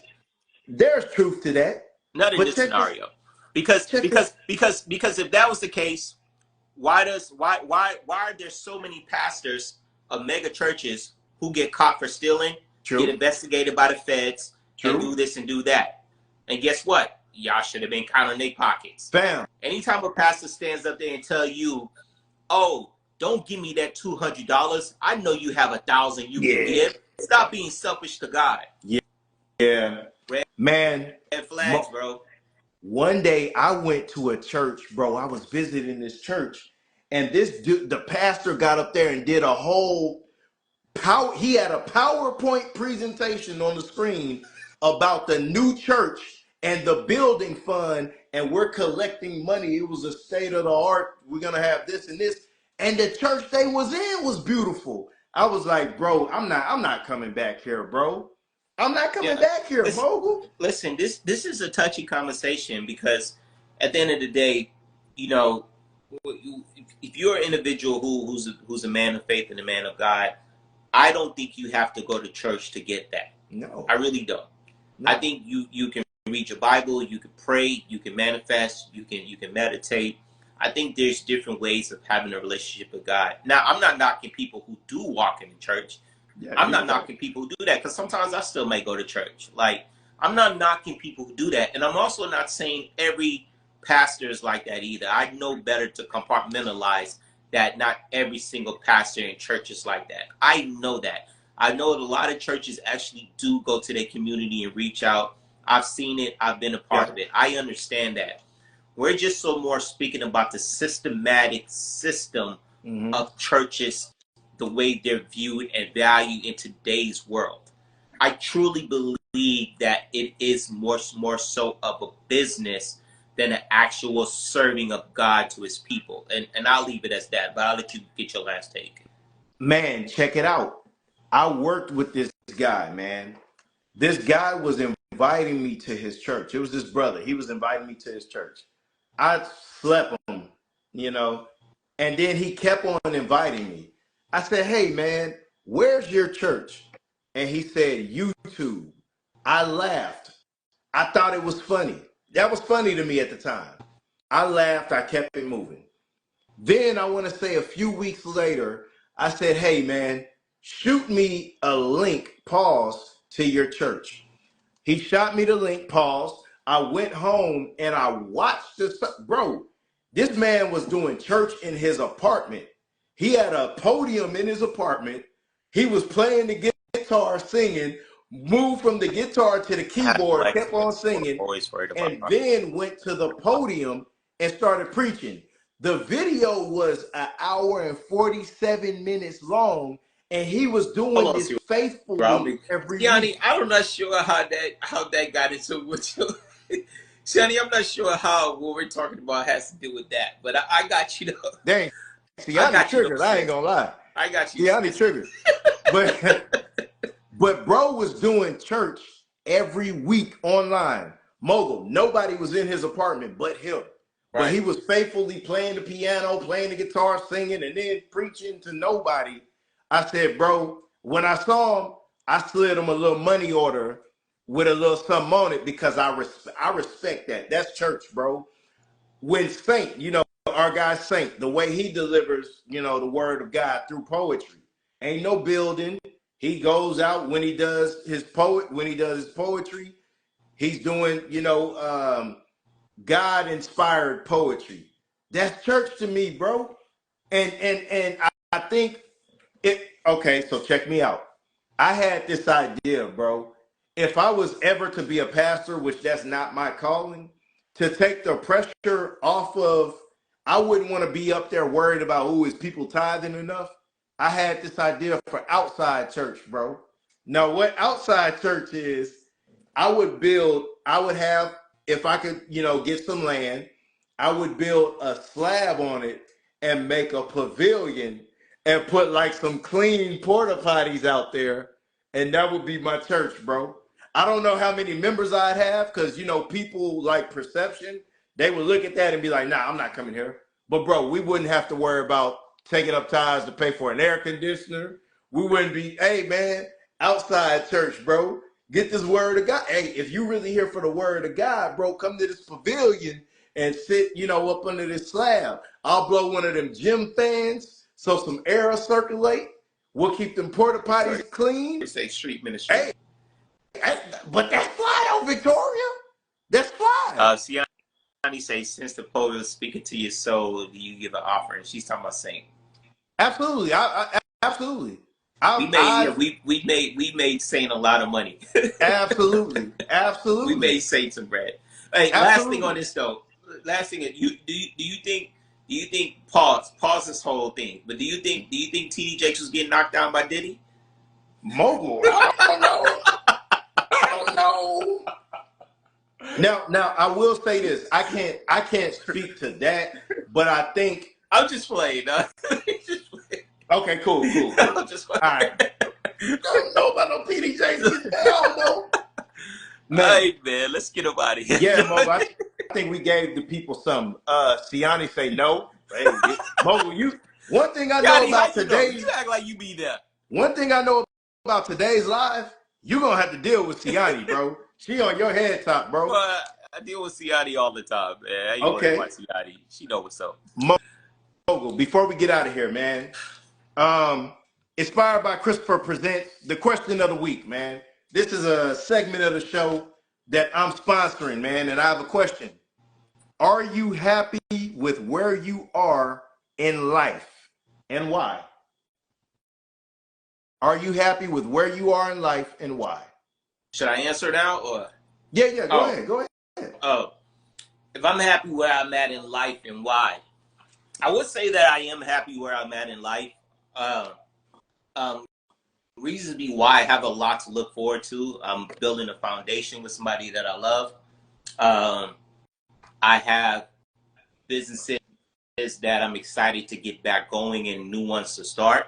there's truth to that. Not in this scenario. Because if that was the case, why are there so many pastors of mega churches who get caught for stealing, get investigated by the feds, and do this and do that? And guess what? Y'all should have been counting their pockets. Bam. Anytime a pastor stands up there and tell you, oh, don't give me that $200. I know you have 1,000 you can give. Stop being selfish to God. Yeah. Red Man, flags, bro. one day I went to a church, bro. I was visiting this church, and this dude, the pastor got up there and did a whole he had a PowerPoint presentation on the screen about the new church and the building fund, and we're collecting money. It was a state of the art. We're gonna have this and this, and the church they was in was beautiful. I was like, bro, I'm not coming back here, bro. I'm not coming back here, Mogul. Listen, this is a touchy conversation because at the end of the day, you know, if you're an individual who's a man of faith and a man of God, I don't think you have to go to church to get that. No, I really don't. No. I think you can read your Bible, you can pray, you can manifest, you can meditate. I think there's different ways of having a relationship with God. Now, I'm not knocking people who do walk in the church. Yeah, I'm not knocking people who do that because sometimes I still may go to church. Like, I'm not knocking people who do that. And I'm also not saying every pastor is like that either. I know better to compartmentalize that not every single pastor in church is like that. I know that. I know that a lot of churches actually do go to their community and reach out. I've seen it. I've been a part of it. I understand that. We're just so more speaking about the systematic system of churches, the way they're viewed and valued in today's world. I truly believe that it is more so of a business than an actual serving of God to his people. And I'll leave it as that, but I'll let you get your last take. Man, check it out. I worked with this guy, man. This guy was inviting me to his church. It was his brother. He was inviting me to his church. I slept him, you know, and then he kept on inviting me. I said, hey, man, where's your church? And he said, YouTube. I laughed. I thought it was funny. That was funny to me at the time. I laughed. I kept it moving. Then I want to say a few weeks later, I said, hey, man, shoot me a link, pause, to your church. He shot me the link, pause. I went home and I watched this. Bro, this man was doing church in his apartment. He had a podium in his apartment. He was playing the guitar, singing, moved from the guitar to the keyboard, kept on singing, and then went to the podium and started preaching. The video was an hour and 47 minutes long, and he was doing this faithfully every week. I'm not sure how that got into what you. Shani, I'm not sure how what we're talking about has to do with that, but I got you though. Dang, Siani triggered. I ain't gonna lie. I got you. Siani triggered. But bro was doing church every week online. Mogul. Nobody was in his apartment but him. Right. But he was faithfully playing the piano, playing the guitar, singing, and then preaching to nobody. I said, bro, when I saw him, I slid him a little money order with a little something on it because I respect that. That's church, bro. When Saint, you know, our guy Saint, the way he delivers, you know, the word of God through poetry. Ain't no building. He goes out when he does his poetry, he's doing, you know, God-inspired poetry. That's church to me, bro. And I think it. Okay, so check me out. I had this idea, bro. If I was ever to be a pastor, which that's not my calling, to take the pressure off of, I wouldn't want to be up there worried about, oh, is people tithing enough? I had this idea for outside church, bro. Now, what outside church is, I would have, if I could, you know, get some land, I would build a slab on it and make a pavilion and put like some clean porta potties out there. And that would be my church, bro. I don't know how many members I'd have because, you know, people like perception. They would look at that and be like, nah, I'm not coming here. But, bro, we wouldn't have to worry about taking up tithes to pay for an air conditioner. We wouldn't be, hey, man, outside church, bro. Get this word of God. Hey, if you really here for the word of God, bro, come to this pavilion and sit, you know, up under this slab. I'll blow one of them gym fans so some air will circulate. We'll keep them porta potties clean. They say street ministry. Hey, but that's fly, though, Victoria. That's fly. Siani say, since the poet is speaking to your soul, do you give an offering? She's talking about Saint. Absolutely. Absolutely. We made I we made Saint a lot of money. absolutely. We Absolutely. made Saint some bread. Hey, last thing on Absolutely. this though. Last thing, do you think pause this whole thing? But do you think TD Jakes was getting knocked down by Diddy? Mogul. I don't know. I don't know. Now I will say this. I can't speak to that, but I think I'm just playing. Just playing. okay, cool. I'm just All playing. right. Don't know about no PD Jakes. Hell no. Man. Hey man, let's get him out of here. Yeah, Mogul. I think we gave the people some. Siani say no. Hey, Mogul, you. One thing I know Yanni, how about you know? today's. You act like you be there. One thing I know about today's live. You gonna have to deal with Siani, bro. She on your head top, bro. But I deal with Ciati all the time, man. I ain't worried Okay, about Ciati. She know what's up. Mogul. Before we get out of here, man. Inspired by Christopher presents the question of the week, man. This is a segment of the show that I'm sponsoring, man, and I have a question. Are you happy with where you are in life and why? Are you happy with where you are in life and why? Should I answer now or? Yeah, go Oh, ahead, go ahead. oh. If I'm happy where I'm at in life and why, I would say that I am happy where I'm at in life. Uh, um, Reasons be why I have a lot to look forward to. I'm building a foundation with somebody that I love. Um, I have businesses that I'm excited to get back going and new ones to start.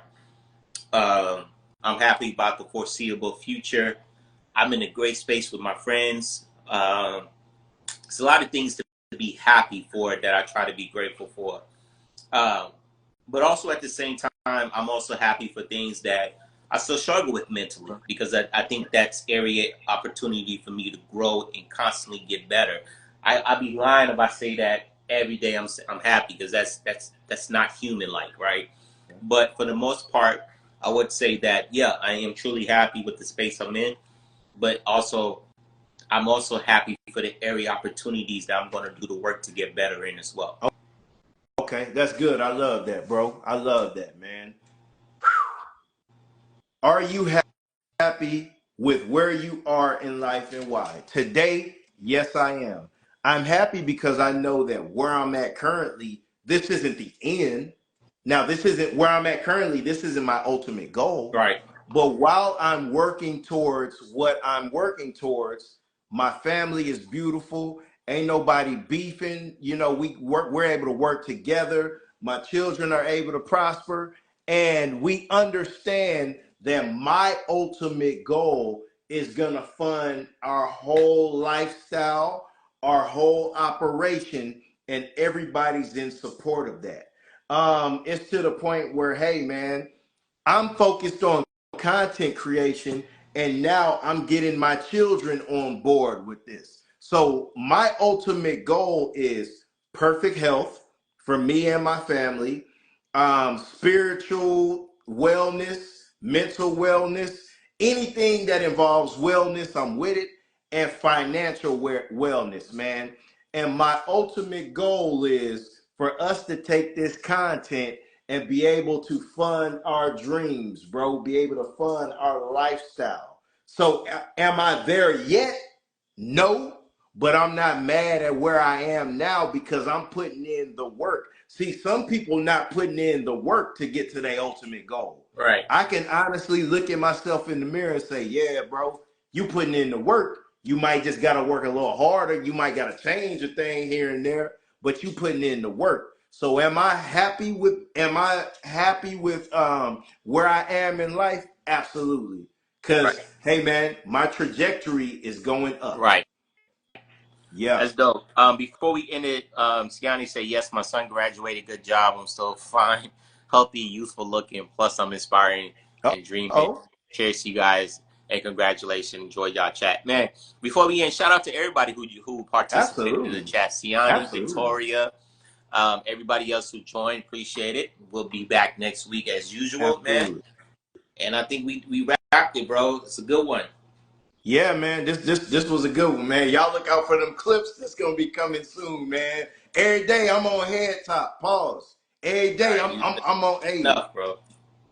Um, I'm happy about the foreseeable future. I'm in a great space with my friends. It's a lot of things to be happy for that I try to be grateful for. Um, but also at the same time, I'm also happy for things that I still struggle with mentally because I think that's area opportunity for me to grow and constantly get better. I'd be lying if I say that every day I'm happy because that's not human like, right? But for the most part, I would say that yeah, I am truly happy with the space I'm in, but also I'm also happy for the area opportunities that I'm going to do the work to get better in as well. Okay, that's good. I love that, bro. I love that, man. Are you happy with where you are in life and why? Today, yes, I am. I'm happy because I know that where I'm at currently, this isn't the end. Now, this isn't where I'm at currently, this isn't my ultimate goal. Right. But while I'm working towards what I'm working towards, my family is beautiful. Ain't nobody beefing. You know, we're able to work together. My children are able to prosper. And we understand that my ultimate goal is going to fund our whole lifestyle, our whole operation, and everybody's in support of that. It's to the point where, hey, man, I'm focused on content creation, and now I'm getting my children on board with this. So my ultimate goal is perfect health for me and my family, spiritual wellness, mental wellness, anything that involves wellness, I'm with it, and financial wellness, man. And my ultimate goal is for us to take this content and be able to fund our dreams, bro, be able to fund our lifestyle. So, am I there yet? No, but I'm not mad at where I am now because I'm putting in the work. See, some people not putting in the work to get to their ultimate goal. Right. I can honestly look at myself in the mirror and say, yeah, bro, you putting in the work. You might just got to work a little harder. You might got to change a thing here and there, but you putting in the work. So am I happy with where I am in life? Absolutely. Cuz Right. hey man, my trajectory is going up. Right. Yeah. That's dope. Before we end it, Siani said, yes, my son graduated. Good job. I'm still fine, healthy, youthful looking. Plus, I'm inspiring Oh, and dreaming. oh, Cheers to you guys and congratulations. Enjoy y'all chat. Man, before we end, shout out to everybody who participated in the absolutely. chat. Siani, Absolutely. Victoria, everybody else who joined. Appreciate it. We'll be back next week as usual, man. Absolutely. And I think we wrapped it, bro. It's a good one. Yeah, man. This was a good one, man. Y'all look out for them clips that's gonna be coming soon, man. Every day I'm on head top. Pause. Every day I'm on A. Enough, bro.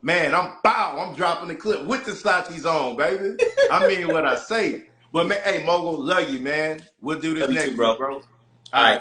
Man, I'm dropping the clip with the Sachi's on, baby. I mean what I say. But man, hey, Mogul, love you, man. We'll do this Love you next too, week, bro. bro. All right.